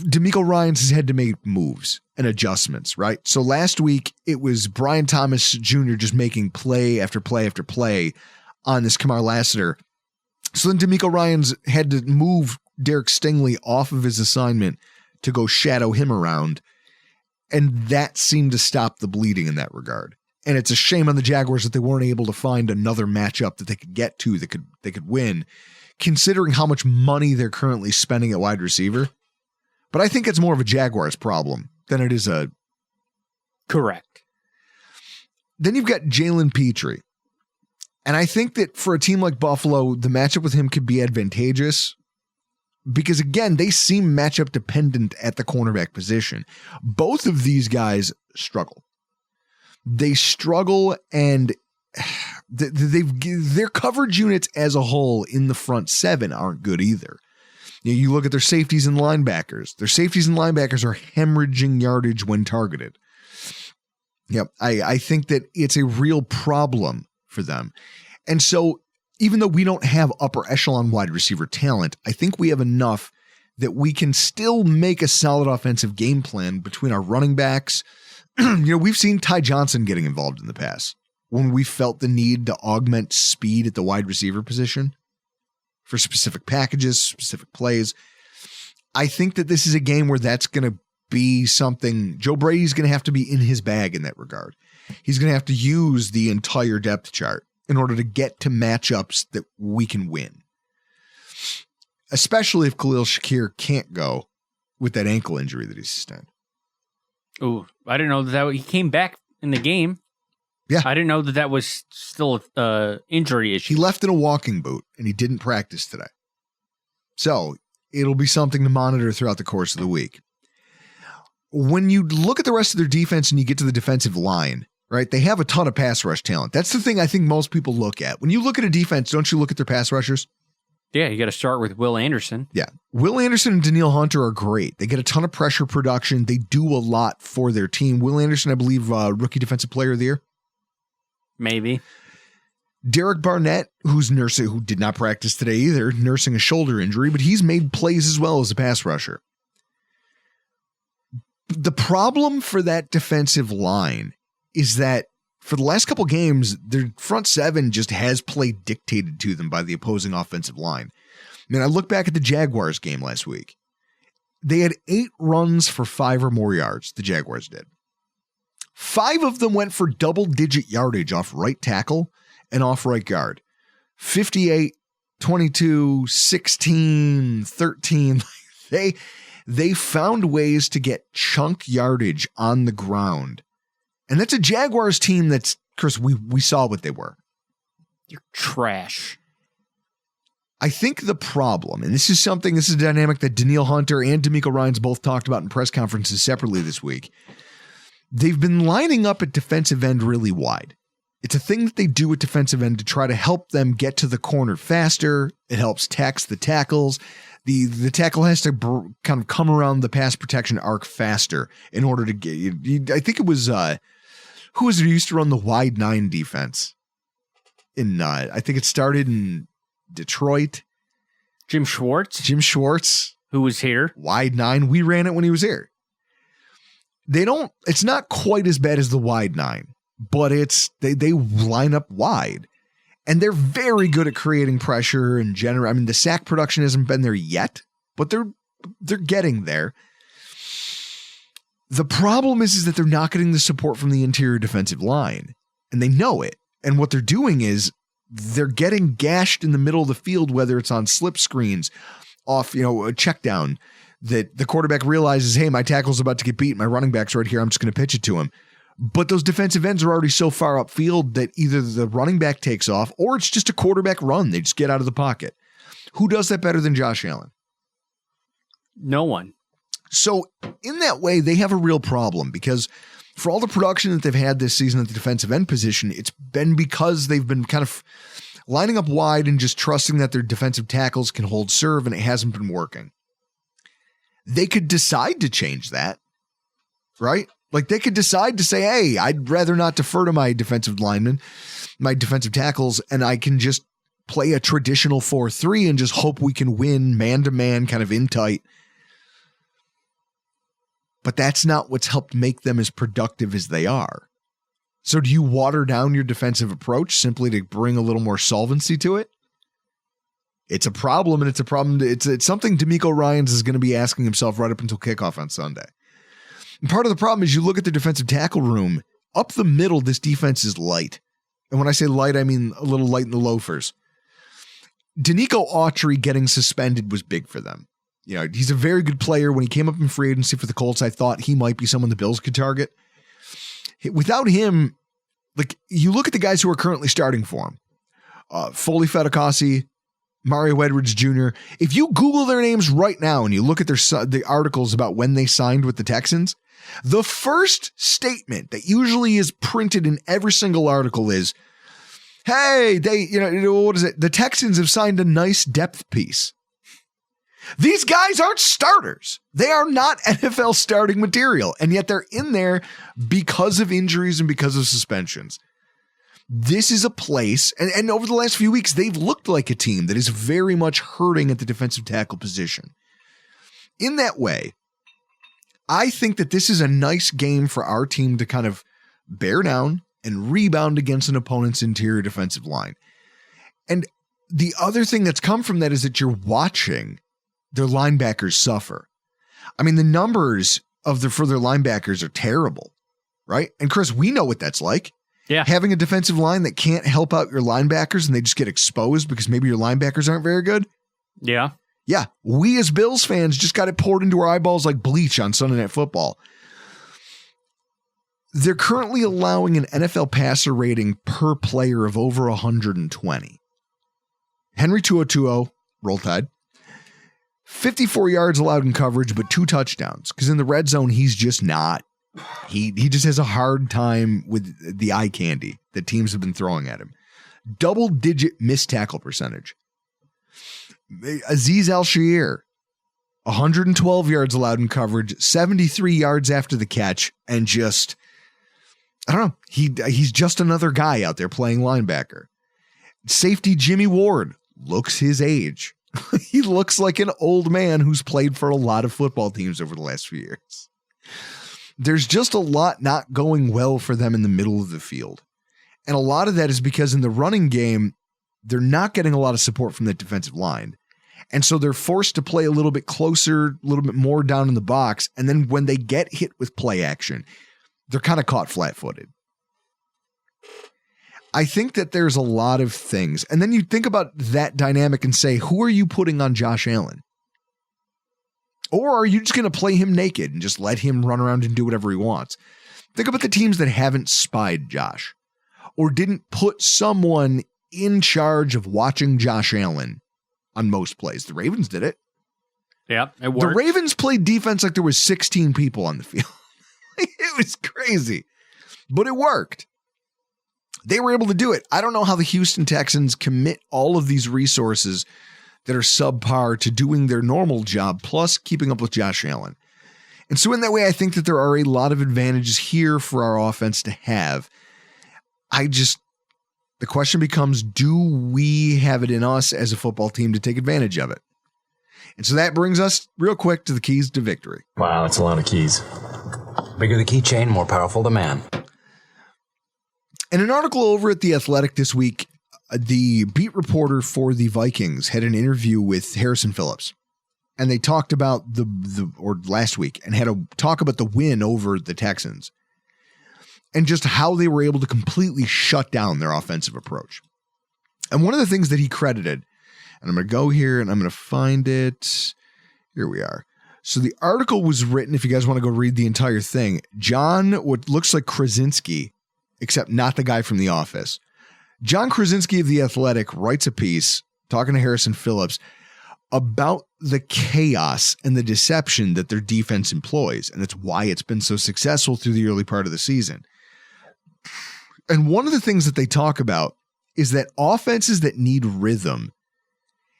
DeMeco Ryans has had to make moves and adjustments, right? So last week it was Brian Thomas Jr. just making play after play after play on this Kamar Lassiter. So then DeMeco Ryans had to move Derek Stingley off of his assignment to go shadow him around. And that seemed to stop the bleeding in that regard. And it's a shame on the Jaguars that they weren't able to find another matchup that they could get to that they could win, considering how much money they're currently spending at wide receiver. But I think it's more of a Jaguars problem than it is a... Correct. Then you've got Jalen Petrie. And I think that for a team like Buffalo, the matchup with him could be advantageous because, again, they seem matchup dependent at the cornerback position. Both of these guys struggle. They struggle, and their coverage units as a whole in the front seven aren't good either. You look at their safeties and linebackers. Their safeties and linebackers are hemorrhaging yardage when targeted. Yep. I think that it's a real problem for them. And so even though we don't have upper echelon wide receiver talent, I think we have enough that we can still make a solid offensive game plan between our running backs. We've seen Ty Johnson getting involved in the past when we felt the need to augment speed at the wide receiver position for specific packages, specific plays. I think that this is a game where that's going to be something Joe Brady's going to have to be in his bag in that regard. He's going to have to use the entire depth chart in order to get to matchups that we can win. Especially if Khalil Shakir can't go with that ankle injury that he sustained. Oh, I didn't know that he came back in the game. Yeah. I didn't know that was still an injury issue. He left in a walking boot and he didn't practice today. So it'll be something to monitor throughout the course of the week. When you look at the rest of their defense and you get to the defensive line, right, they have a ton of pass rush talent. That's the thing I think most people look at. When you look at a defense, don't you look at their pass rushers? Yeah, you got to start with Will Anderson. Yeah. Will Anderson and Danielle Hunter are great. They get a ton of pressure production. They do a lot for their team. Will Anderson, I believe, Rookie Defensive Player of the Year. Maybe. Derek Barnett, who did not practice today either, nursing a shoulder injury, but he's made plays as well as a pass rusher. The problem for that defensive line is that for the last couple games, their front seven just has played dictated to them by the opposing offensive line. I mean, I look back at the Jaguars game last week. They had 8 runs for 5 or more yards, the Jaguars did. 5 of them went for double-digit yardage off right tackle and off right guard. 58, 22, 16, 13. They found ways to get chunk yardage on the ground. And that's a Jaguars team that's, Chris, we saw what they were. You're trash. I think the problem, and this is a dynamic that Danielle Hunter and D'Amico Ryans both talked about in press conferences separately this week. They've been lining up at defensive end really wide. It's a thing that they do at defensive end to try to help them get to the corner faster. It helps tax the tackles. The tackle has to kind of come around the pass protection arc faster in order to get. I think it was who was it who used to run the wide 9 defense? I think it started in Detroit. Jim Schwartz, who was here. Wide 9. We ran it when he was here. It's not quite as bad as the wide 9, but they line up wide. And they're very good at creating pressure and the sack production hasn't been there yet, but they're getting there. The problem is that they're not getting the support from the interior defensive line, and they know it. And what they're doing is they're getting gashed in the middle of the field, whether it's on slip screens, off, a check down that the quarterback realizes, hey, my tackle's about to get beat. My running back's right here. I'm just going to pitch it to him. But those defensive ends are already so far upfield that either the running back takes off or it's just a quarterback run. They just get out of the pocket. Who does that better than Josh Allen? No one. So in that way, they have a real problem because for all the production that they've had this season at the defensive end position, it's been because they've been kind of lining up wide and just trusting that their defensive tackles can hold serve, and it hasn't been working. They could decide to change that, right? Like they could decide to say, hey, I'd rather not defer to my defensive linemen, my defensive tackles, and I can just play a traditional 4-3 and just hope we can win man-to-man kind of in tight. But that's not what's helped make them as productive as they are. So do you water down your defensive approach simply to bring a little more solvency to it? It's a problem, and it's something D'Amico Ryans is going to be asking himself right up until kickoff on Sunday. And part of the problem is you look at the defensive tackle room. Up the middle, this defense is light. And when I say light, I mean a little light in the loafers. Danico Autry getting suspended was big for them. He's a very good player. When he came up in free agency for the Colts, I thought he might be someone the Bills could target. Without him, you look at the guys who are currently starting for him. Foley Fedicasi, Mario Edwards Jr. If you Google their names right now and you look at the articles about when they signed with the Texans, the first statement that usually is printed in every single article is, hey, what is it? The Texans have signed a nice depth piece. These guys aren't starters. They are not NFL starting material, and yet they're in there because of injuries and because of suspensions. This is a place, and over the last few weeks, they've looked like a team that is very much hurting at the defensive tackle position. In that way, I think that this is a nice game for our team to kind of bear down and rebound against an opponent's interior defensive line. And the other thing that's come from that is that you're watching their linebackers suffer. I mean, the numbers for their linebackers are terrible, right? And Chris, we know what that's like. Yeah. Having a defensive line that can't help out your linebackers and they just get exposed because maybe your linebackers aren't very good. Yeah. Yeah. We as Bills fans just got it poured into our eyeballs like bleach on Sunday Night Football. They're currently allowing an NFL passer rating per player of over 120. Henry 202, Roll Tide. 54 yards allowed in coverage, but 2 touchdowns. Because in the red zone, he's just not. He just has a hard time with the eye candy that teams have been throwing at him. Double-digit missed tackle percentage. Azeez Al-Shaair, 112 yards allowed in coverage, 73 yards after the catch, and just, I don't know, he's just another guy out there playing linebacker. Safety Jimmy Ward looks his age. He looks like an old man who's played for a lot of football teams over the last few years. There's just a lot not going well for them in the middle of the field. And a lot of that is because in the running game, they're not getting a lot of support from that defensive line. And so they're forced to play a little bit closer, a little bit more down in the box. And then when they get hit with play action, they're kind of caught flat-footed. I think that there's a lot of things. And then you think about that dynamic and say, who are you putting on Josh Allen? Or are you just going to play him naked and just let him run around and do whatever he wants? Think about the teams that haven't spied Josh or didn't put someone in charge of watching Josh Allen on most plays. The Ravens did it. Yeah, it worked. The Ravens played defense like there was 16 people on the field. It was crazy, but it worked. They were able to do it. I don't know how the Houston Texans commit all of these resources that are subpar to doing their normal job, plus keeping up with Josh Allen. And so in that way, I think that there are a lot of advantages here for our offense to have. The question becomes, do we have it in us as a football team to take advantage of it? And so that brings us real quick to the keys to victory. Wow, that's a lot of keys. Bigger the keychain, more powerful the man. In an article over at The Athletic this week, the beat reporter for the Vikings had an interview with Harrison Phillips. And they talked about last week and had a talk about the win over the Texans and just how they were able to completely shut down their offensive approach. And one of the things that he credited, and I'm going to go here and I'm going to find it. Here we are. So the article was written, if you guys want to go read the entire thing, John, what looks like Krasinski, except not the guy from The Office. John Krasinski of The Athletic writes a piece talking to Harrison Phillips about the chaos and the deception that their defense employs. And that's why it's been so successful through the early part of the season. And one of the things that they talk about is that offenses that need rhythm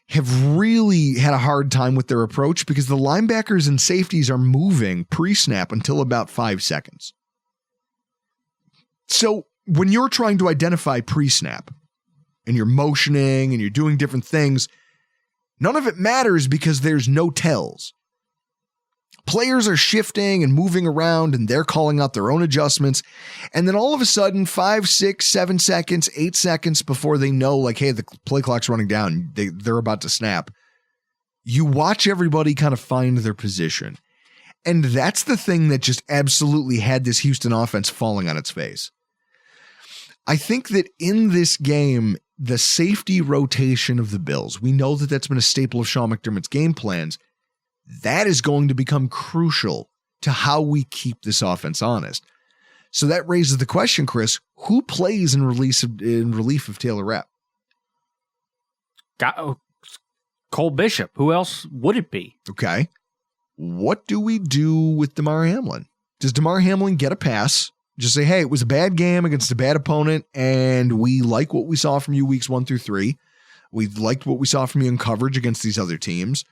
have really had a hard time with their approach because the linebackers and safeties are moving pre-snap until about 5 seconds. So when you're trying to identify pre-snap and you're motioning and you're doing different things, none of it matters because there's no tells. Players are shifting and moving around and they're calling out their own adjustments. And then all of a sudden, 5, 6, 7 seconds, 8 seconds before they know, like, hey, the play clock's running down, they're about to snap. You watch everybody kind of find their position. And that's the thing that just absolutely had this Houston offense falling on its face. I think that in this game, the safety rotation of the Bills, we know that that's been a staple of Sean McDermott's game plans. That is going to become crucial to how we keep this offense honest. So that raises the question, Chris, who plays in relief of Taylor Rapp? Cole Bishop. Who else would it be? Okay. What do we do with Damar Hamlin? Does Damar Hamlin get a pass? Just say, hey, it was a bad game against a bad opponent, and we like what we saw from you weeks 1 through 3. We liked what we saw from you in coverage against these other teams.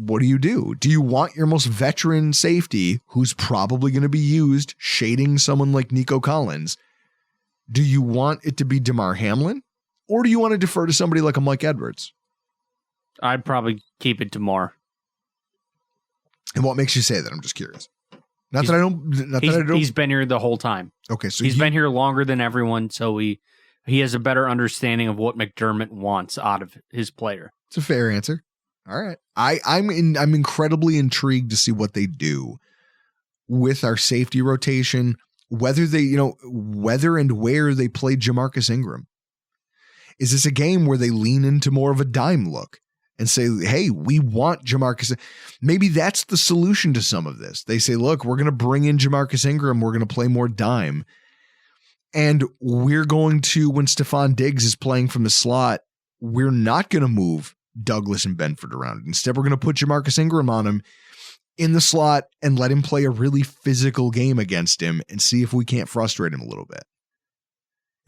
what do? Do you want your most veteran safety, who's probably going to be used shading someone like Nico Collins? Do you want it to be Damar Hamlin, or do you want to defer to somebody like a Mike Edwards? I'd probably keep it Damar. And what makes you say that? I'm just curious. He's been here the whole time. Okay, so he's been here longer than everyone, so he has a better understanding of what McDermott wants out of his player. It's a fair answer. All right, I'm incredibly intrigued to see what they do with our safety rotation. Whether and where they play Jamarcus Ingram. Is this a game where they lean into more of a dime look and say, hey, we want Jamarcus? Maybe that's the solution to some of this. They say, look, we're going to bring in Jamarcus Ingram. We're going to play more dime. And we're going to, when Stefon Diggs is playing from the slot, we're not going to move Douglas and Benford around. Instead, we're going to put Jamarcus Ingram on him in the slot and let him play a really physical game against him and see if we can't frustrate him a little bit.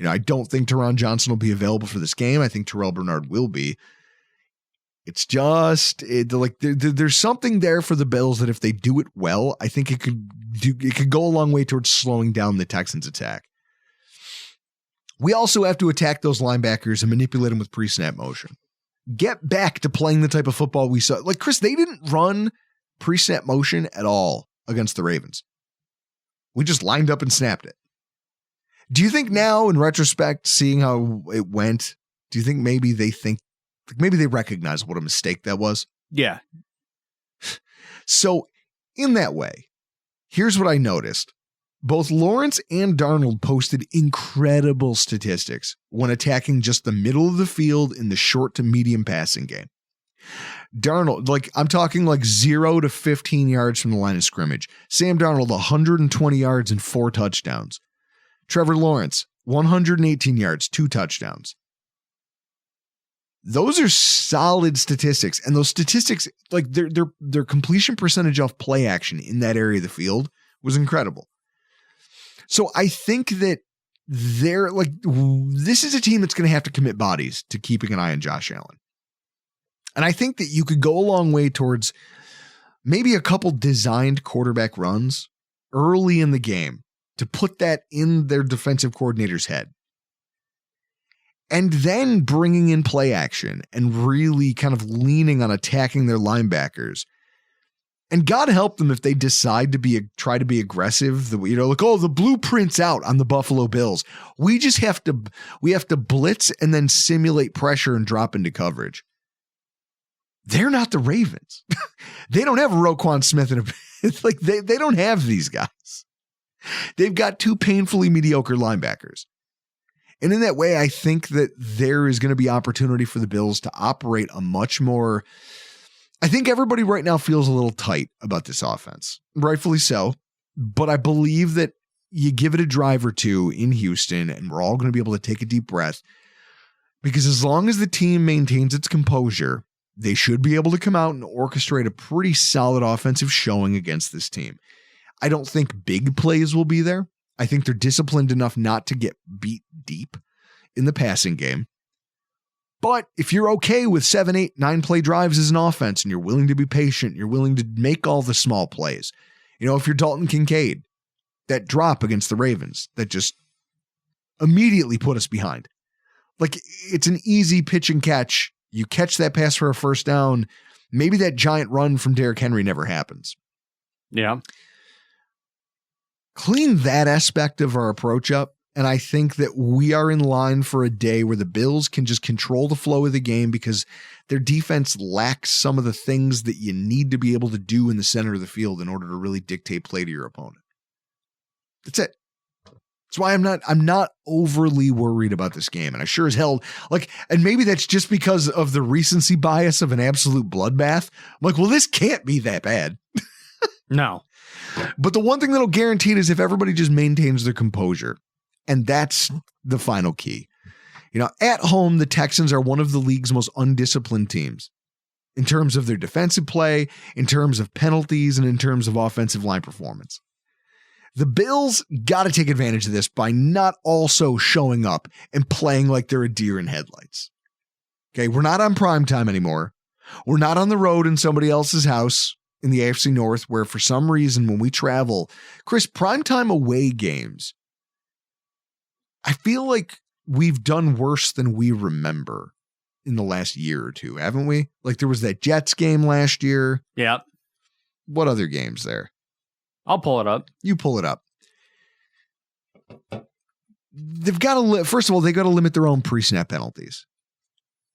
I don't think Teron Johnson will be available for this game. I think Terrell Bernard will be. It's just there's something there for the Bills that if they do it well, I think it could go a long way towards slowing down the Texans' attack. We also have to attack those linebackers and manipulate them with pre-snap motion. Get back to playing the type of football we saw. Like, Chris, they didn't run pre-snap motion at all against the Ravens. We just lined up and snapped it. Do you think now, in retrospect, seeing how it went, do you think maybe they recognize what a mistake that was? Yeah. So, in that way, here's what I noticed. Both Lawrence and Darnold posted incredible statistics when attacking just the middle of the field in the short to medium passing game. Darnold, I'm talking 0 to 15 yards from the line of scrimmage. Sam Darnold, 120 yards and 4 touchdowns. Trevor Lawrence, 118 yards, 2 touchdowns. Those are solid statistics. And those statistics, their completion percentage off play action in that area of the field was incredible. So I think that this is a team that's going to have to commit bodies to keeping an eye on Josh Allen. And I think that you could go a long way towards maybe a couple designed quarterback runs early in the game to put that in their defensive coordinator's head. And then bringing in play action and really kind of leaning on attacking their linebackers. And God help them if they decide to try to be aggressive. The blueprint's out on the Buffalo Bills. We just have to blitz and then simulate pressure and drop into coverage. They're not the Ravens. They don't have Roquan Smith they don't have these guys. They've got 2 painfully mediocre linebackers. And in that way, I think that there is going to be opportunity for the Bills to operate a much more. I think everybody right now feels a little tight about this offense, rightfully so. But I believe that you give it a drive or two in Houston and we're all going to be able to take a deep breath, because as long as the team maintains its composure, they should be able to come out and orchestrate a pretty solid offensive showing against this team. I don't think big plays will be there. I think they're disciplined enough not to get beat deep in the passing game. But if you're okay with 7, 8, 9 play drives as an offense and you're willing to be patient, you're willing to make all the small plays. If you're Dalton Kincaid, that drop against the Ravens that just immediately put us behind. It's an easy pitch and catch. You catch that pass for a first down. Maybe that giant run from Derrick Henry never happens. Yeah. Clean that aspect of our approach up, and I think that we are in line for a day where the Bills can just control the flow of the game because their defense lacks some of the things that you need to be able to do in the center of the field in order to really dictate play to your opponent. That's it. That's why I'm not overly worried about this game. And I sure as hell, and maybe that's just because of the recency bias of an absolute bloodbath. I'm well, this can't be that bad. No. But the one thing that'll guarantee it is if everybody just maintains their composure. And that's the final key. At home, the Texans are one of the league's most undisciplined teams in terms of their defensive play, in terms of penalties, and in terms of offensive line performance. The Bills got to take advantage of this by not also showing up and playing like they're a deer in headlights. Okay, we're not on prime time anymore. We're not on the road in somebody else's house in the AFC North, where for some reason when we travel, Chris, primetime away games, I feel like we've done worse than we remember in the last year or two, haven't we? Like there was that Jets game last year. Yeah. What other games there? I'll pull it up. You pull it up. They've got to, first of all, they got to limit their own pre-snap penalties.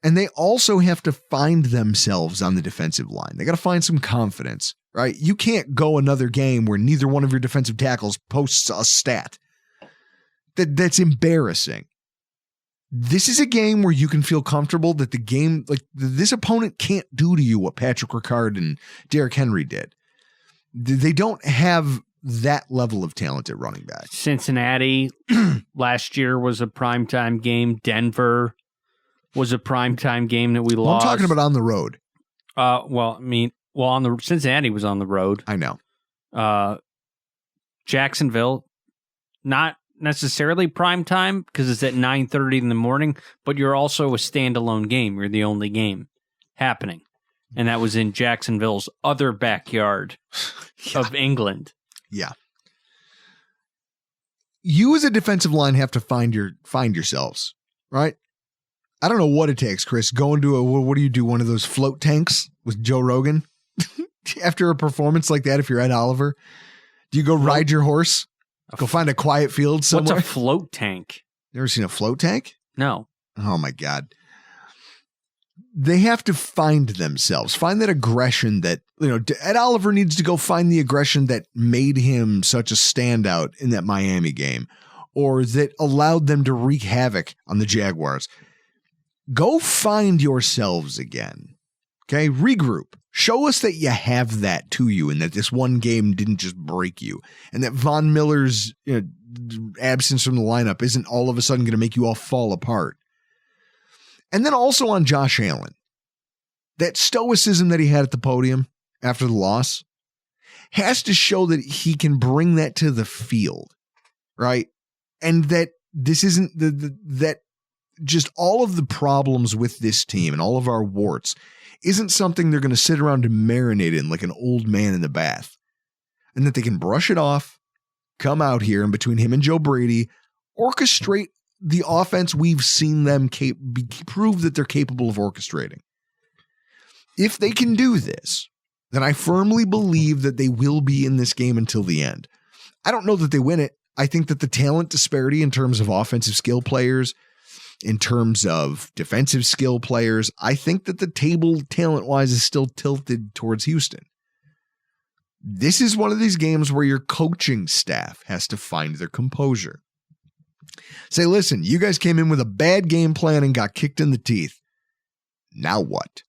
And they also have to find themselves on the defensive line. They got to find some confidence, right? You can't go another game where neither one of your defensive tackles posts a stat. That's embarrassing. This is a game where you can feel comfortable that the game, like this opponent can't do to you what Patrick Ricard and Derrick Henry did. They don't have that level of talent at running back. Cincinnati last year was a primetime game. Denver was a primetime game that we lost. I'm talking about on the road. Cincinnati was on the road. I know. Jacksonville, not necessarily prime time because it's at 9:30 in the morning, but you're also a standalone game. You're the only game happening. And that was in Jacksonville's other backyard of England. Yeah. You as a defensive line have to find yourselves, right? I don't know what it takes, Chris. Going to what do you do? One of those float tanks with Joe Rogan after a performance like that? If you're Ed Oliver, do you go ride your horse? Go find a quiet field somewhere. What's a float tank? Never seen a float tank? No. Oh my God. They have to find themselves, find that aggression that, Ed Oliver needs to go find the aggression that made him such a standout in that Miami game, or that allowed them to wreak havoc on the Jaguars. Go find yourselves again. Okay. Regroup. Show us that you have that to you and that this one game didn't just break you, and that Von Miller's absence from the lineup isn't all of a sudden going to make you all fall apart. And then also on Josh Allen, that stoicism that he had at the podium after the loss has to show that he can bring that to the field, right? And that this isn't that just all of the problems with this team and all of our warts isn't something they're going to sit around and marinate in like an old man in the bath, and that they can brush it off, come out here, and between him and Joe Brady, orchestrate the offense we've seen them prove that they're capable of orchestrating. If they can do this, then I firmly believe that they will be in this game until the end. I don't know that they win it. I think that the talent disparity in terms of offensive skill players, in terms of defensive skill players, I think that the table talent-wise is still tilted towards Houston. This is one of these games where your coaching staff has to find their composure. Say, listen, you guys came in with a bad game plan and got kicked in the teeth. Now what?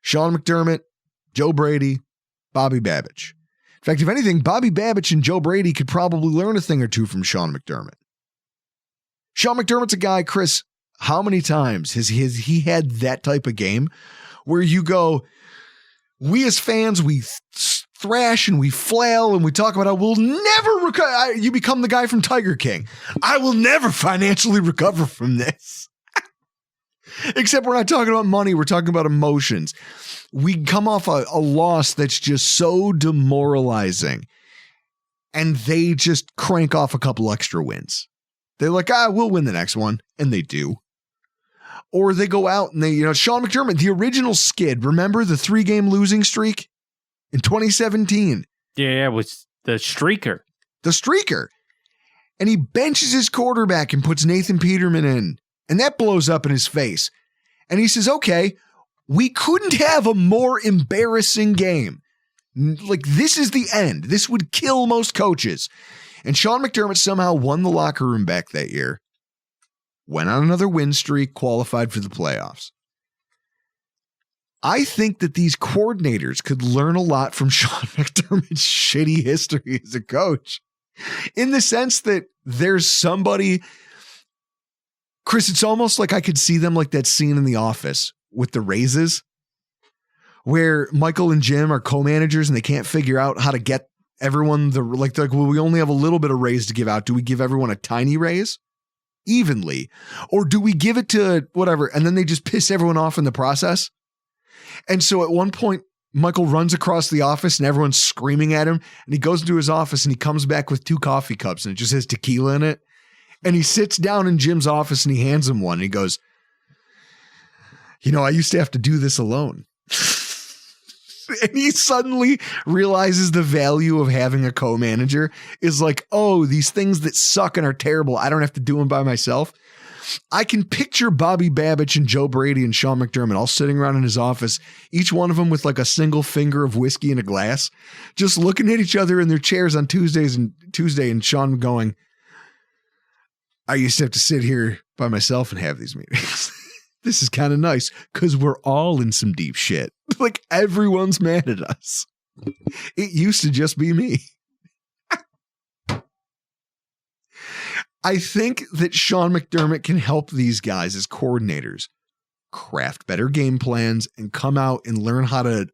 Sean McDermott, Joe Brady, Bobby Babich. In fact, if anything, Bobby Babich and Joe Brady could probably learn a thing or two from Sean McDermott. Sean McDermott's a guy, Chris, how many times has he had that type of game where you go, we as fans, we thrash and we flail and we talk about how we'll never recover. You become the guy from Tiger King. I will never financially recover from this. Except we're not talking about money. We're talking about emotions. We come off a loss that's just so demoralizing, and they just crank off a couple extra wins. They're like, we'll win the next one. And they do. Or they go out and Sean McDermott, the original skid. Remember the 3-game losing streak in 2017? Yeah, it was the streaker. The streaker. And he benches his quarterback and puts Nathan Peterman in. And that blows up in his face. And he says, okay, we couldn't have a more embarrassing game. Like, this is the end. This would kill most coaches. And Sean McDermott somehow won the locker room back that year, went on another win streak, qualified for the playoffs. I think that these coordinators could learn a lot from Sean McDermott's shitty history as a coach, in the sense that there's somebody, Chris, it's almost like I could see them like that scene in The Office with the raises, where Michael and Jim are co-managers and they can't figure out how to get everyone well, we only have a little bit of raise to give out. Do we give everyone a tiny raise evenly, or do we give it to whatever and then they just piss everyone off in the process? And so at one point, Michael runs across the office and everyone's screaming at him. And he goes into his office and he comes back with 2 coffee cups and it just has tequila in it. And he sits down in Jim's office and he hands him one. And he goes, I used to have to do this alone. And he suddenly realizes the value of having a co-manager is like, oh, these things that suck and are terrible, I don't have to do them by myself. I can picture Bobby Babich and Joe Brady and Sean McDermott all sitting around in his office, each one of them with like a single finger of whiskey in a glass, just looking at each other in their chairs on Tuesday and Sean going, I used to have to sit here by myself and have these meetings. This is kind of nice because we're all in some deep shit. Like everyone's mad at us. It used to just be me. I think that Sean McDermott can help these guys as coordinators craft better game plans and come out and learn how to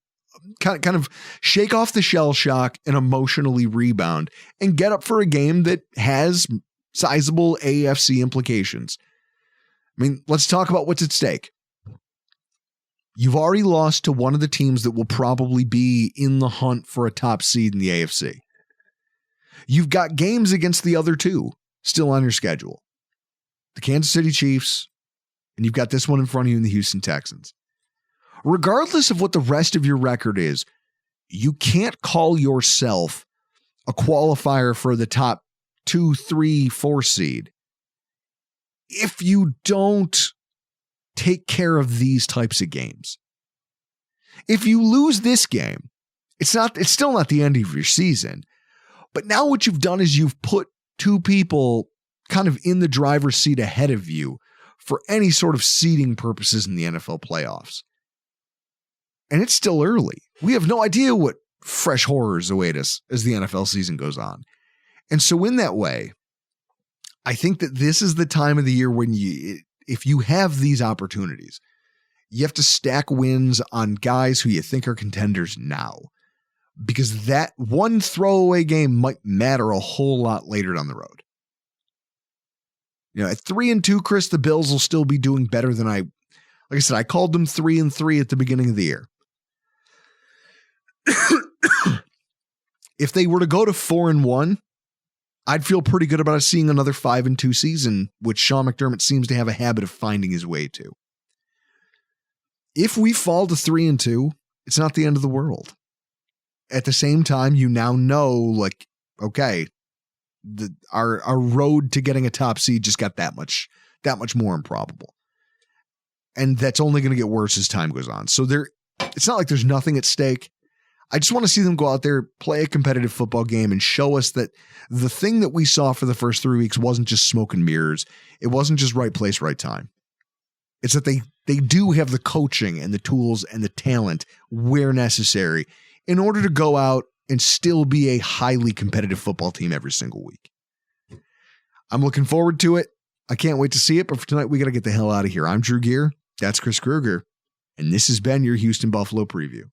kind of shake off the shell shock and emotionally rebound and get up for a game that has sizable AFC implications. I mean, let's talk about what's at stake. You've already lost to one of the teams that will probably be in the hunt for a top seed in the AFC. You've got games against the other 2 still on your schedule. The Kansas City Chiefs, and you've got this one in front of you in the Houston Texans. Regardless of what the rest of your record is, you can't call yourself a qualifier for the top 2, 3, 4 seed if you don't take care of these types of games. If you lose this game, it's still not the end of your season. But now what you've done is you've put 2 people kind of in the driver's seat ahead of you for any sort of seeding purposes in the NFL playoffs. And it's still early. We have no idea what fresh horrors await us as the NFL season goes on. And so in that way, I think that this is the time of the year when if you have these opportunities, you have to stack wins on guys who you think are contenders now, because that one throwaway game might matter a whole lot later down the road. At 3-2, Chris, the Bills will still be doing better than like I said, I called them 3-3 at the beginning of the year. If they were to go to 4-1, I'd feel pretty good about us seeing another 5-2 season, which Sean McDermott seems to have a habit of finding his way to. If we fall to 3-2, it's not the end of the world. At the same time, you now know, like, okay, our road to getting a top seed just got that much more improbable. And that's only going to get worse as time goes on. So it's not like there's nothing at stake. I just want to see them go out there, play a competitive football game, and show us that the thing that we saw for the first 3 weeks wasn't just smoke and mirrors. It wasn't just right place, right time. It's that they do have the coaching and the tools and the talent where necessary in order to go out and still be a highly competitive football team every single week. I'm looking forward to it. I can't wait to see it, but for tonight, we got to get the hell out of here. I'm Drew Gear. That's Chris Kruger. And this has been your Houston Buffalo preview.